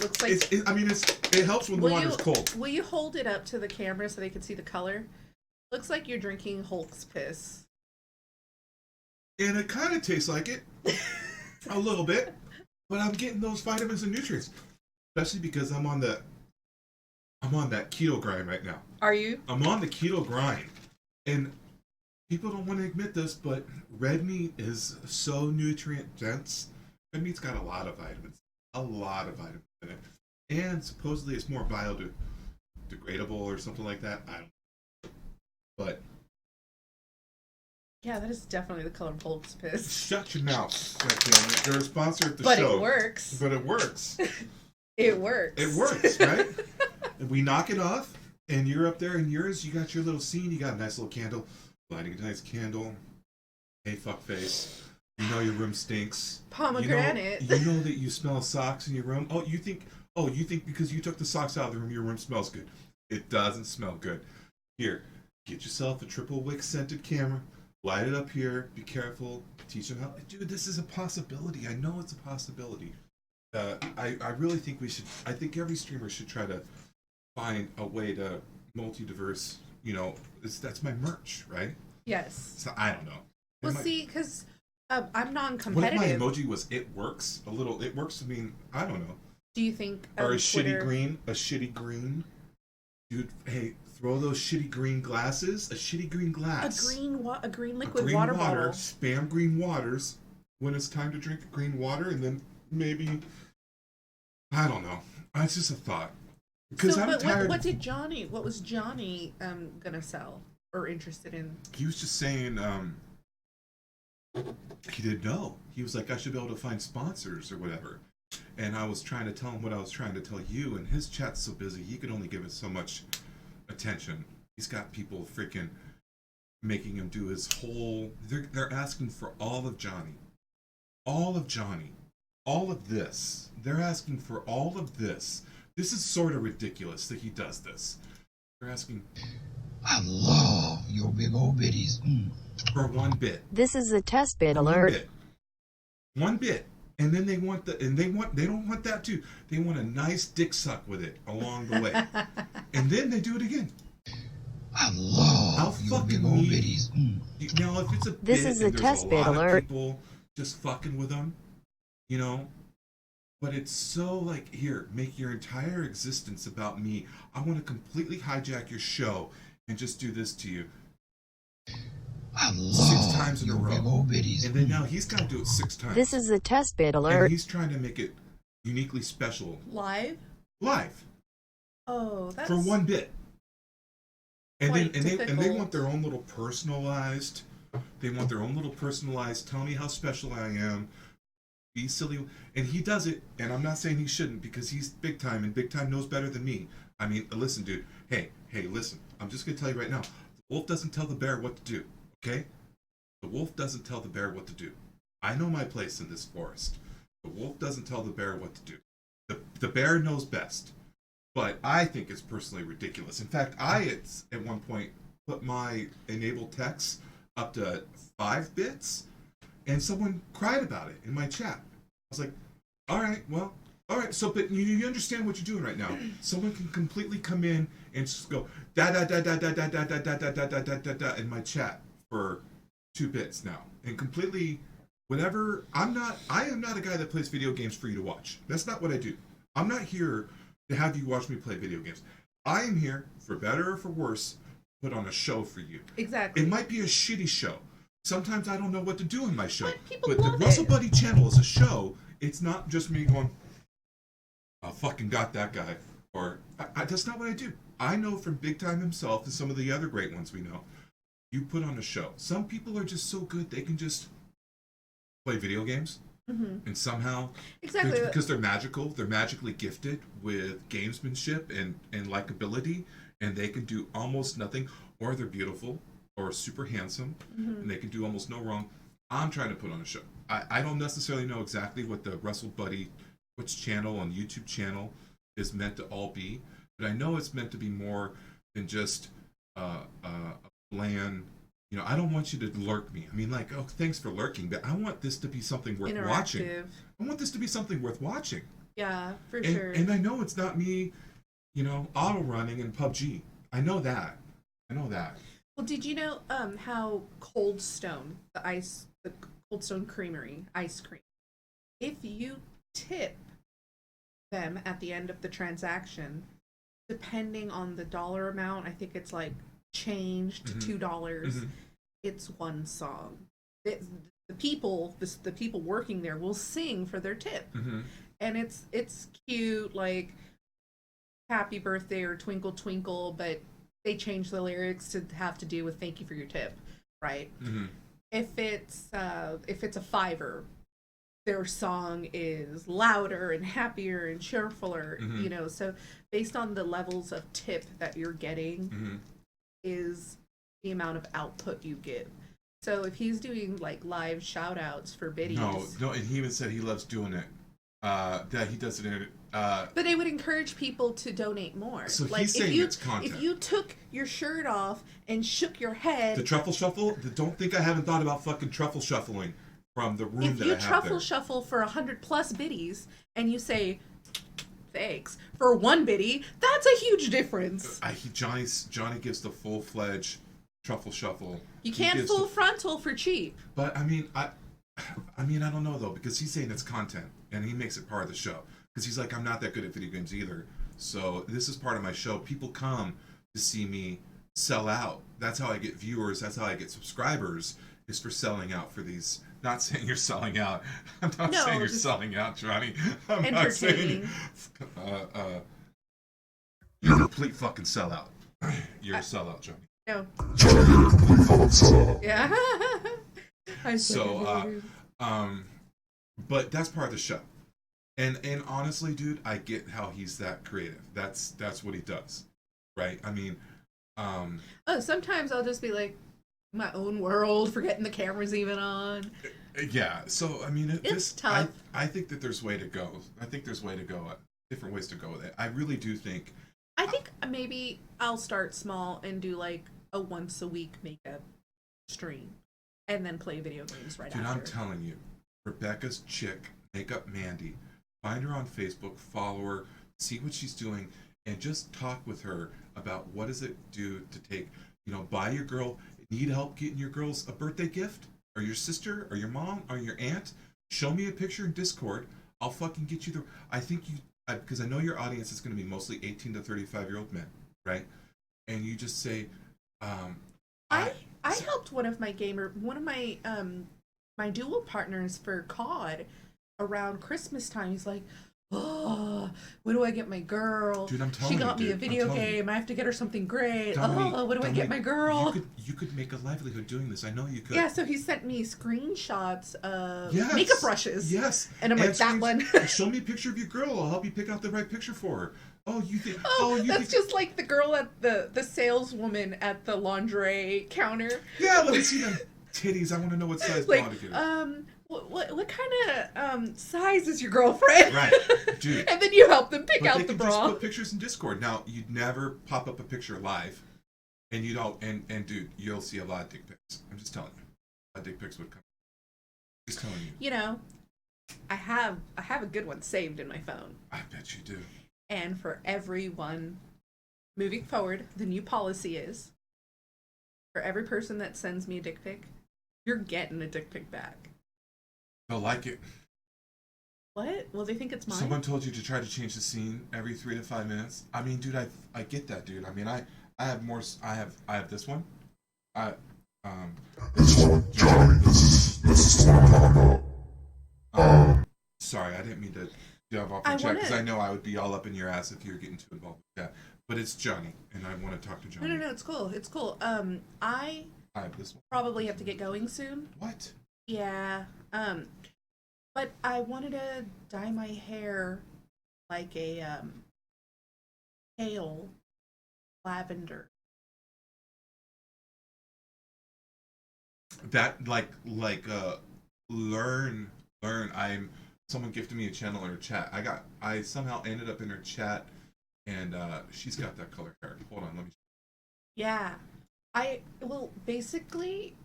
S2: Looks like
S1: it helps when the water's cold.
S2: Will you hold it up to the camera so they can see the color? Looks like you're drinking Hulk's piss.
S1: And it kind of tastes like it. A little bit. But I'm getting those vitamins and nutrients. Especially because I'm on that keto grind right now.
S2: Are you?
S1: I'm on the keto grind. And people don't want to admit this, but red meat is so nutrient dense. Red meat's got a lot of vitamins. A lot of vitamins in it. And supposedly it's more biodegradable or something like that. I don't know. But
S2: yeah, that is definitely the color of Hulk's piss.
S1: shut your mouth. They're a sponsor of the
S2: but
S1: show.
S2: But it works.
S1: But it works.
S2: It works.
S1: It works, right? And we knock it off, and you're up there, and you got your little scene. You got a nice little candle, lighting a nice candle. Hey, fuckface. Your room stinks.
S2: Pomegranate.
S1: You know that you smell socks in your room. You think because you took the socks out of the room, your room smells good. It doesn't smell good. Here, get yourself a triple wick scented camera. Light it up here. Be careful. Teach them how. Dude, this is a possibility. I know it's a possibility. I really think we should. I think every streamer should try to find a way to multi-diverse. That's my merch, right?
S2: Yes.
S1: So I don't know.
S2: Well, see, because I'm non-competitive.
S1: What if my emoji was "It Works"? A little "It Works." I mean, I don't know.
S2: Do you think?
S1: Or a
S2: Twitter...
S1: shitty green. Dude, hey, throw those shitty green glasses. A shitty green glass.
S2: A green liquid water bottle.
S1: Spam green waters when it's time to drink green water, and then maybe I don't know. It's just a thought. Because I'm tired.
S2: What was Johnny gonna sell or interested in?
S1: He was just saying he didn't know. He was like, I should be able to find sponsors or whatever. And I was trying to tell him what I was trying to tell you, and his chat's so busy, he could only give it so much attention. He's got people freaking making him do his whole... They're asking for all of Johnny. All of Johnny. All of this. They're asking for all of this. This is sort of ridiculous that he does this. They're asking
S4: I love your big old bitties.
S1: for 1 bit.
S5: This is a test bit
S1: For
S5: alert.
S1: 1 bit. 1 bit. And then they don't want that too. They want a nice dick suck with it along the way. And then they do it again.
S4: I love
S1: How
S4: your
S1: fucking
S4: big old
S1: neat.
S4: bitties.
S1: Now, if it's a
S5: This
S1: bit
S5: is a
S1: and there's
S5: test
S1: a
S5: bit
S1: lot of
S5: alert.
S1: people just fucking with them, you know, but it's so like, here, make your entire existence about me. I want to completely hijack your show and just do this to you
S4: I
S1: 6
S4: love
S1: times in a
S4: your big
S1: row.
S4: old bitties.
S1: And then now he's got to do it 6 times.
S5: This is a test bit
S1: and
S5: alert.
S1: he's trying to make it uniquely special
S2: Live?
S1: live
S2: Oh, that's
S1: for 1 bit. And then
S2: quite
S1: and they
S2: difficult.
S1: want their own little personalized. They want their own little personalized. Tell me how special I am. Be silly, and he does it. And I'm not saying he shouldn't because he's big time, and big time knows better than me. I mean, listen, dude. Hey, listen. I'm just gonna tell you right now. The wolf doesn't tell the bear what to do. Okay? The wolf doesn't tell the bear what to do. I know my place in this forest. The wolf doesn't tell the bear what to do. The bear knows best. But I think it's personally ridiculous. In fact, I at one point put my enable text up to 5 bits, and someone cried about it in my chat. I was like, all right, so, but you understand what you're doing right now. Someone can completely come in and just go da da da da da da da da da da da da da da da in my chat for 2 bits now, and completely whatever. I am not a guy that plays video games for you to watch. That's not what I do. I'm not here to have you watch me play video games. I am here, for better or for worse, put on a show for you.
S2: exactly.
S1: It might be a shitty show. Sometimes I don't know what to do in my show.
S2: But people
S1: But the
S2: love
S1: Russell
S2: it.
S1: Buddy channel is a show. It's not just me going, I fucking got that guy. Or, that's not what I do. I know from Big Time himself and some of the other great ones we know, you put on a show. Some people are just so good, they can just play video games.
S2: Mm-hmm.
S1: And somehow,
S2: Exactly.
S1: because they're magical, they're magically gifted with gamesmanship and likability, and they can do almost nothing, or they're beautiful, or super handsome, and they can do almost no wrong. I'm trying to put on a show. I don't necessarily know exactly what the Russell Buddy Twitch channel and YouTube channel is meant to all be, but I know it's meant to be more than just a bland. You know, I don't want you to lurk me. I mean, like, oh, thanks for lurking, but I want this to be something worth watching.
S2: Interactive.
S1: I want this to be something worth watching.
S2: Yeah, for
S1: And,
S2: sure.
S1: and I know it's not me, auto running in PUBG. I know that.
S2: Well, did you know how Cold Stone, the Cold Stone Creamery ice cream, if you tip them at the end of the transaction, depending on the dollar amount, I think it's like changed to $2. It's one song. The people working there will sing for their tip, and it's cute, like "Happy Birthday" or "Twinkle Twinkle," but they change the lyrics to have to do with "Thank you for your tip," right? If it's a $5, their song is louder and happier and cheerfuler, So based on the levels of tip that you're getting, is the amount of output you give. So if he's doing like live shout outs for biddies.
S1: No, and he even said he loves doing it. That he does it in
S2: But it would encourage people to donate more.
S1: So
S2: like
S1: he's saying it's content.
S2: If you took your shirt off and shook your head,
S1: the truffle shuffle. Don't think I haven't thought about fucking truffle shuffling from the room
S2: if
S1: that
S2: you
S1: I have
S2: truffle
S1: there.
S2: shuffle for 100+ biddies and you say thanks for 1 biddy, that's a huge difference.
S1: Johnny gives the full-fledged truffle shuffle.
S2: You can't
S1: gives
S2: full
S1: the-
S2: frontal for cheap.
S1: But I mean, I don't know though, because he's saying it's content and he makes it part of the show. Because he's like, I'm not that good at video games either, so this is part of my show. People come to see me sell out. That's how I get viewers. That's how I get subscribers. Is for selling out for these. Not saying you're selling out. I'm not
S2: No,
S1: saying you're
S2: just
S1: selling out, Johnny. I'm not saying.
S2: Entertaining.
S1: You're a complete fucking sellout. You're a sellout, Johnny.
S2: No.
S3: Johnny, you're a complete fucking sellout.
S2: Yeah. I
S1: So, but that's part of the show. And honestly, dude, I get how he's that creative. That's what he does, right? I mean,
S2: sometimes I'll just be like, my own world, forgetting the camera's even on.
S1: yeah. So I mean,
S2: It's tough.
S1: I think that there's way to go. I think there's different ways to go with it. I really do think.
S2: I think maybe I'll start small and do like a once a week makeup stream, and then play video games right
S1: Dude,
S2: after.
S1: I'm telling you, Rebecca's chick, Makeup Mandy. Find her on Facebook, follow her, see what she's doing, and just talk with her about what does it do to take, buy your girl, need help getting your girls a birthday gift, or your sister, or your mom, or your aunt. Show me a picture in Discord. I'll fucking get you the. I think you, because I know your audience is going to be mostly 18 to 35-year-old men, right? And you just say,
S2: I helped one of my my dual partners for COD around Christmas time. He's like, oh, what do I get my girl?
S1: Dude, I'm telling
S2: she
S1: you,
S2: got me a
S1: dude,
S2: video game. I have to get her something great.
S1: Dominique,
S2: What do I get my girl?
S1: You could make a livelihood doing this. I know you could.
S2: Yeah, so he sent me screenshots of
S1: Yes.
S2: makeup brushes.
S1: Yes.
S2: And I'm like, that one.
S1: Show me a picture of your girl. I'll help you pick out the right picture for her. Oh, you think?
S2: That's just like the girl at the saleswoman at the lingerie counter.
S1: Yeah, let me see them titties. I want to know what size
S2: Like,
S1: bra to get.
S2: what kind of size is your girlfriend?
S1: Right, dude.
S2: And then you help them pick
S1: But
S2: out
S1: they
S2: the
S1: can
S2: bra.
S1: just put pictures in Discord. Now, you'd never pop up a picture live, and dude, you'll see a lot of dick pics. I'm just telling you, a lot of dick pics would come. Just telling you.
S2: I have a good one saved in my phone.
S1: I bet you do.
S2: And for everyone moving forward, the new policy is for every person that sends me a dick pic, you're getting a dick pic back.
S1: They'll like it.
S2: What? Well, they think it's mine.
S1: Someone told you to try to change the scene every 3 to 5 minutes. I mean, dude, I get that, dude. I mean, I have more. I have this one.
S3: This one, Johnny, this is the one I'm talking about.
S1: Sorry, I didn't mean to delve off
S2: I
S1: your chat because
S2: wanna-
S1: I know I would be all up in your ass if you were getting too involved with that. But it's Johnny, and I want to talk to Johnny.
S2: No, it's cool. It's cool. I
S1: I have this one.
S2: probably have to get going soon.
S1: What?
S2: Yeah. But I wanted to dye my hair like a pale lavender.
S1: That learn. Someone gifted me a channel in her chat. I somehow ended up in her chat, and she's got that color hair. Hold on, let me.
S2: Yeah. Basically,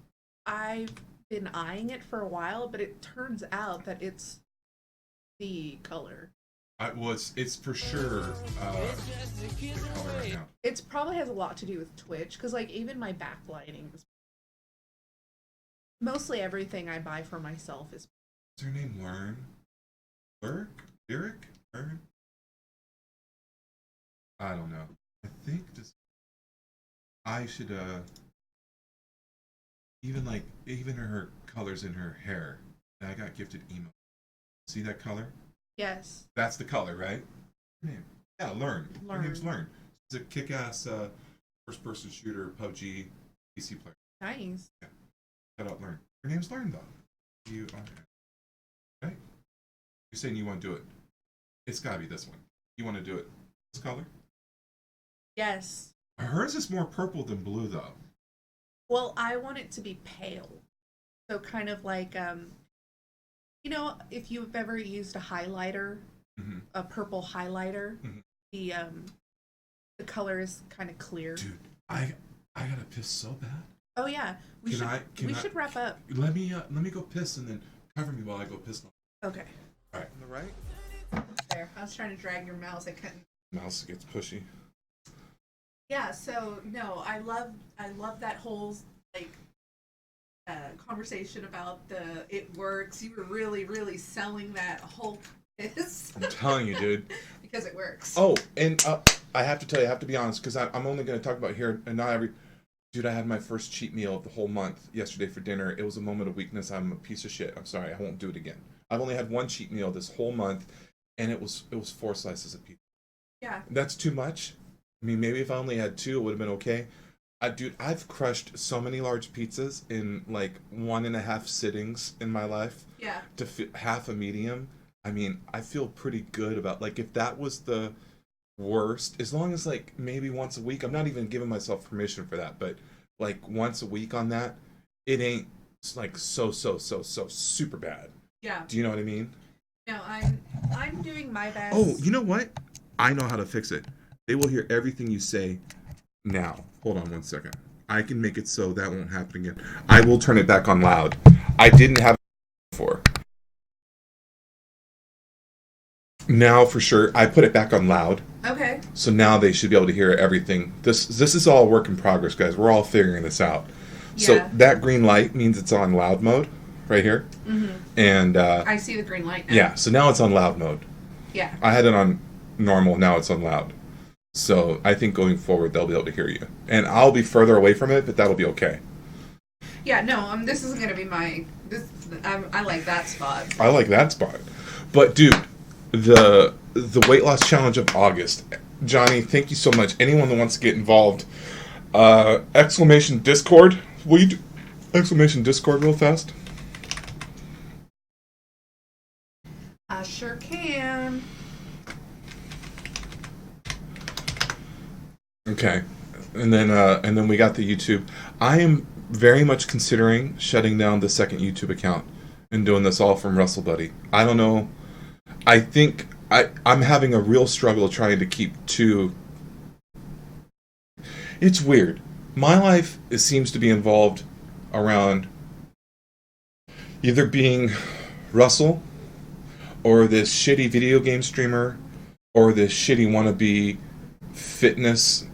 S2: I've been eyeing it for a while, but it turns out that it's the color.
S1: It's for sure the color right now.
S2: It probably has a lot to do with Twitch, because like even my backlighting is mostly everything I buy for myself is.
S1: What's her name? Lyric? Learn? I don't know. I think I should even her colors in her hair. I got gifted emo. See that color?
S2: Yes.
S1: That's the color, right? Her name? Yeah, Learn. Her name's Learn. She's a kick-ass first-person shooter, PUBG, PC player.
S2: Nice.
S1: Yeah. Shout out Learn. Her name's Learn though. Okay. You're saying you want to do it. It's gotta be this one. You want to do it this color?
S2: Yes.
S1: Hers is more purple than blue though.
S2: Well, I want it to be pale. So kind of like if you've ever used a highlighter, a purple highlighter, the color is kind of clear.
S1: Dude, I gotta piss so bad.
S2: Oh yeah. We should wrap up.
S1: Let me go piss and then cover me while I go piss.
S2: Okay.
S1: All right. On the right.
S2: There. I was trying to drag your mouse. I couldn't.
S1: Mouse gets pushy.
S2: Yeah, so no, I love that whole conversation about it works. You were really, really selling that whole piss.
S1: I'm telling you, dude.
S2: Because it works.
S1: Oh, and I have to tell you, I have to be honest, because I'm only going to talk about here and not every. Dude, I had my first cheat meal of the whole month yesterday for dinner. It was a moment of weakness. I'm a piece of shit. I'm sorry. I won't do it again. I've only had one cheat meal this whole month, and it was 4 slices of pizza.
S2: Yeah.
S1: That's too much. I mean, maybe if I only had 2, it would have been okay. Dude, I've crushed so many large pizzas in like 1.5 sittings in my life.
S2: Yeah.
S1: To half a medium. I mean, I feel pretty good about, like, if that was the worst, as long as like maybe once a week, I'm not even giving myself permission for that, but like once a week on that, it ain't like so super bad.
S2: Yeah.
S1: Do you know what I mean?
S2: No, I'm doing my best.
S1: Oh, you know what? I know how to fix it. They will hear everything you say now. Hold on one second. I can make it so that won't happen again. I will turn it back on loud. I didn't have it before. Now for sure, I put it back on loud.
S2: Okay.
S1: So now they should be able to hear everything. This is all work in progress, guys. We're all figuring this out. So
S2: Yeah.
S1: that green light means it's on loud mode right here.
S2: Mm-hmm.
S1: And
S2: I see the green light now.
S1: yeah, so now it's on loud mode.
S2: Yeah.
S1: I had it on normal, now it's on loud. So I think going forward they'll be able to hear you. And I'll be further away from it, but that'll be okay.
S2: Yeah, no, this isn't going to be my... I like that spot.
S1: I like that spot. But dude, the weight loss challenge of August. Johnny, thank you so much. Anyone that wants to get involved, exclamation Discord. Will you do exclamation Discord real fast?
S2: I sure can.
S1: Okay. And then we got the YouTube. I am very much considering shutting down the second YouTube account and doing this all from Russell Buddy. I don't know. I think I'm having a real struggle trying to keep two. It's weird. My life seems to be involved around either being Russell or this shitty video game streamer or this shitty wannabe fitness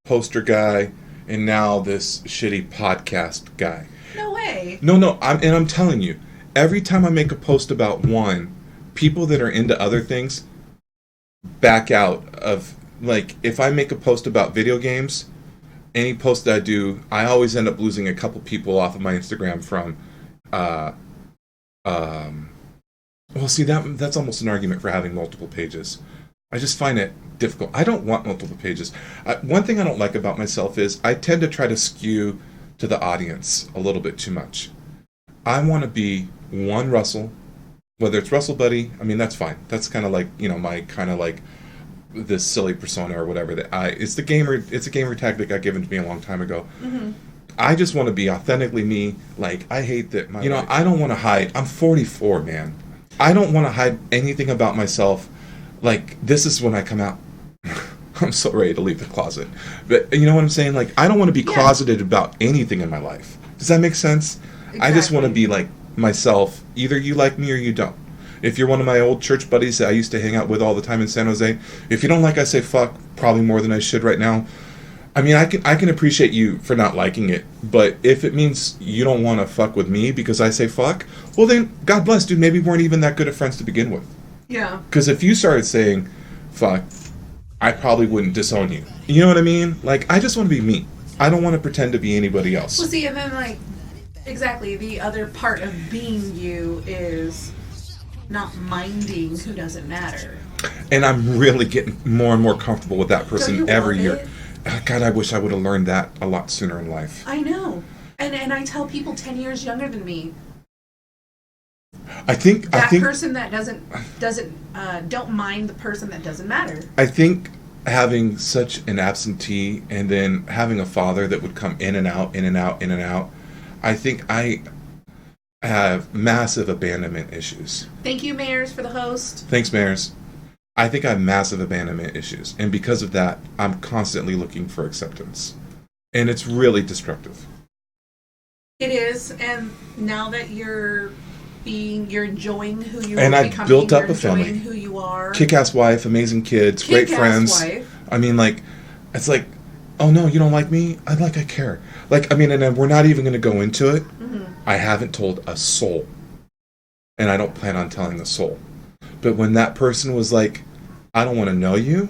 S1: poster guy and now this shitty podcast guy.
S2: No way.
S1: No, I'm telling you, every time I make a post about one, people that are into other things back out of, like, if I make a post about video games, any post that I do, I always end up losing a couple people off of my Instagram from, well, see, that's almost an argument for having multiple pages. I just find it difficult. I don't want multiple pages. One thing I don't like about myself is I tend to try to skew to the audience a little bit too much. I want to be one Russell, whether it's Russell Buddy, I mean, that's fine. That's kind of like, my kind of like this silly persona or whatever it's a gamer tag that got given to me a long time ago.
S2: Mm-hmm.
S1: I just want to be authentically me. Like, I hate that I don't want to hide. I'm 44, man. I don't want to hide anything about myself. Like, this is when I come out. I'm so ready to leave the closet. But you know what I'm saying? Like, I don't want to be closeted about anything in my life. Does that make sense? Exactly. I just want to be like myself. Either you like me or you don't. If you're one of my old church buddies that I used to hang out with all the time in San Jose, if you don't like I say fuck, probably more than I should right now. I mean, I can appreciate you for not liking it, but if it means you don't want to fuck with me because I say fuck, well then, God bless, dude, maybe we weren't even that good of friends to begin with.
S2: Yeah.
S1: Because if you started saying fuck, I probably wouldn't disown you. You know what I mean? Like, I just want to be me. I don't want to pretend to be anybody else.
S2: Well, see, and then, like, exactly, the other part of being you is not minding who doesn't matter.
S1: And I'm really getting more and more comfortable with that person every year.
S2: It?
S1: God, I wish I would have learned that a lot sooner in life.
S2: I know. And I tell people 10 years younger than me,
S1: I think
S2: person that don't mind the person that doesn't matter.
S1: I think having such an absentee and then having a father that would come in and out, in and out, in and out, I think I have massive abandonment issues.
S2: Thank you, Mayors, for the host.
S1: Thanks, Mayors. I think I have massive abandonment issues, and because of that, I'm constantly looking for acceptance, and it's really destructive.
S2: It is, and now that you're enjoying who you are,
S1: and I've built up a family,
S2: who you are,
S1: kick-ass wife, amazing kids, great friends.
S2: Wife.
S1: I mean, like, it's like, oh no, you don't like me? I care. Like, I mean, and we're not even going to go into it.
S2: Mm-hmm.
S1: I haven't told a soul, and I don't plan on telling a soul. But when that person was like, I don't want to know you,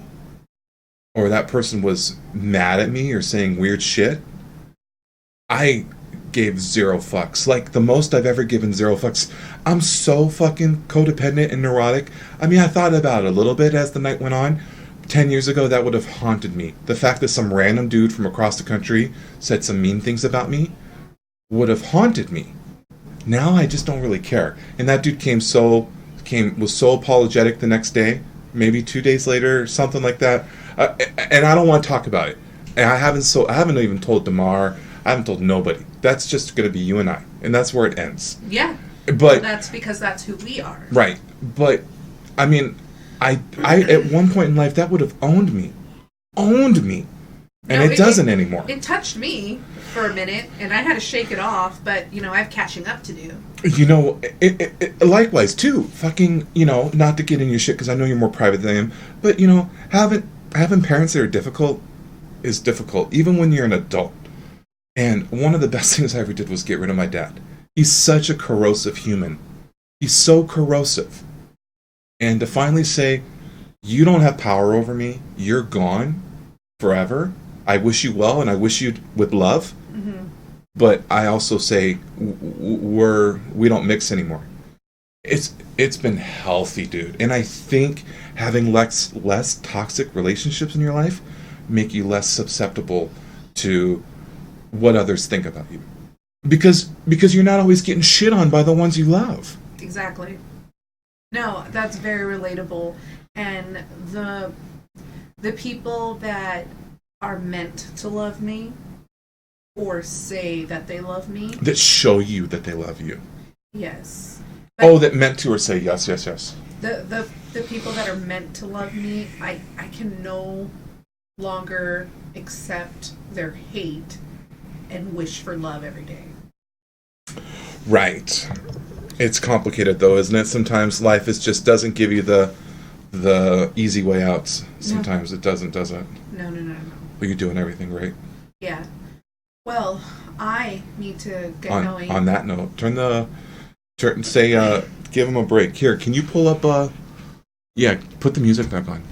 S1: or that person was mad at me or saying weird shit, I gave zero fucks. Like, the most I've ever given zero fucks. I'm so fucking codependent and neurotic. I mean, I thought about it a little bit as the night went on. 10 years ago, that would have haunted me. The fact that some random dude from across the country said some mean things about me would have haunted me. Now I just don't really care. And that dude was so apologetic the next day, maybe 2 days later, something like that. And I don't want to talk about it. And I haven't even told Damar. I haven't told nobody. That's just going to be you and I, and that's where it ends.
S2: Yeah.
S1: But
S2: that's because that's who we are.
S1: Right. But I mean, I at one point in life that would have owned me. owned me. And
S2: No,
S1: it doesn't anymore.
S2: It touched me for a minute, and I had to shake it off, but, you know, I have catching up to do.
S1: You know, likewise, too. Fucking, you know, not to get in your shit, because I know you're more private than I am, but, you know, having parents that are difficult is difficult, even when you're an adult. And one of the best things I ever did was get rid of my dad. He's such a corrosive human. He's so corrosive. And to finally say, you don't have power over me, you're gone forever. I wish you well, and I wish you with love.
S2: Mm-hmm.
S1: But I also say we don't mix anymore. It's been healthy, dude. And I think having less toxic relationships in your life make you less susceptible to what others think about you. Because you're not always getting shit on by the ones you love.
S2: Exactly. No, that's very relatable. And the people that are meant to love me or say that they love me.
S1: That show you that they love you.
S2: Yes.
S1: But that meant to or say yes.
S2: The people that are meant to love me, I can no longer accept their hate and wish for love every day.
S1: Right. It's complicated though, isn't it? Sometimes life just doesn't give you the easy way outs. Sometimes it doesn't, does it?
S2: No.
S1: But you're doing everything right.
S2: Yeah. Well, I need to get going.
S1: On that note, give him a break. Here, can you pull up put the music back on.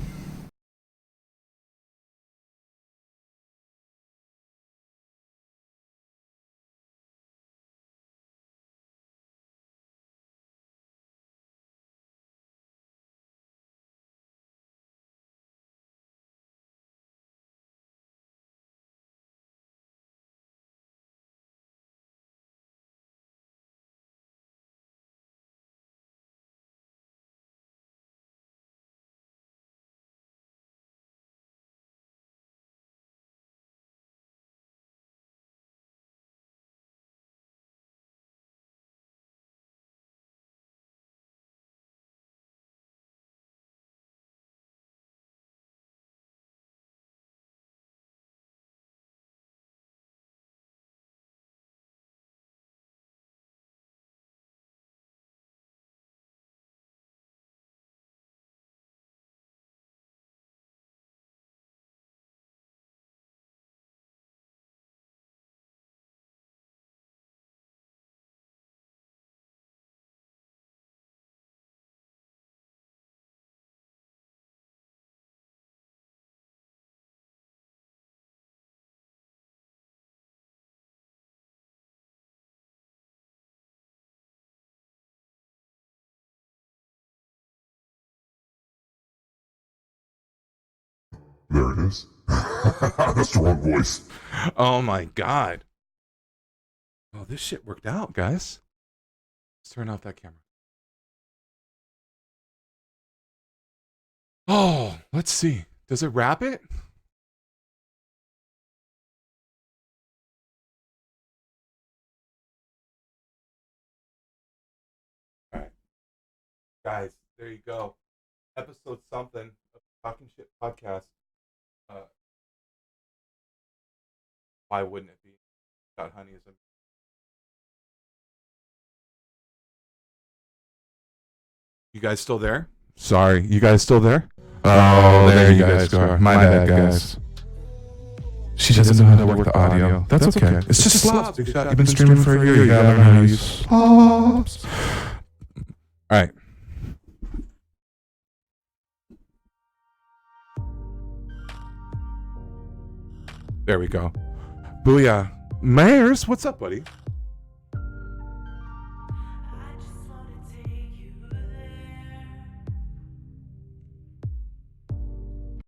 S3: There it is. That's the wrong voice.
S1: Oh my god. Oh, this shit worked out, guys. Let's turn off that camera. Oh, let's see. Does it wrap it? All right. Guys, there you go. Episode something of Talking Shit Podcast. Why wouldn't it be? Got honey is a... You guys still there? Sorry, you guys still there? Oh, there you guys go. My bad, guys. She doesn't know how to work the audio. That's okay. It's just slops. You've been streaming for a year. You gotta learn how to use slops. All right. There we go. Booyah. Mares, what's up, buddy?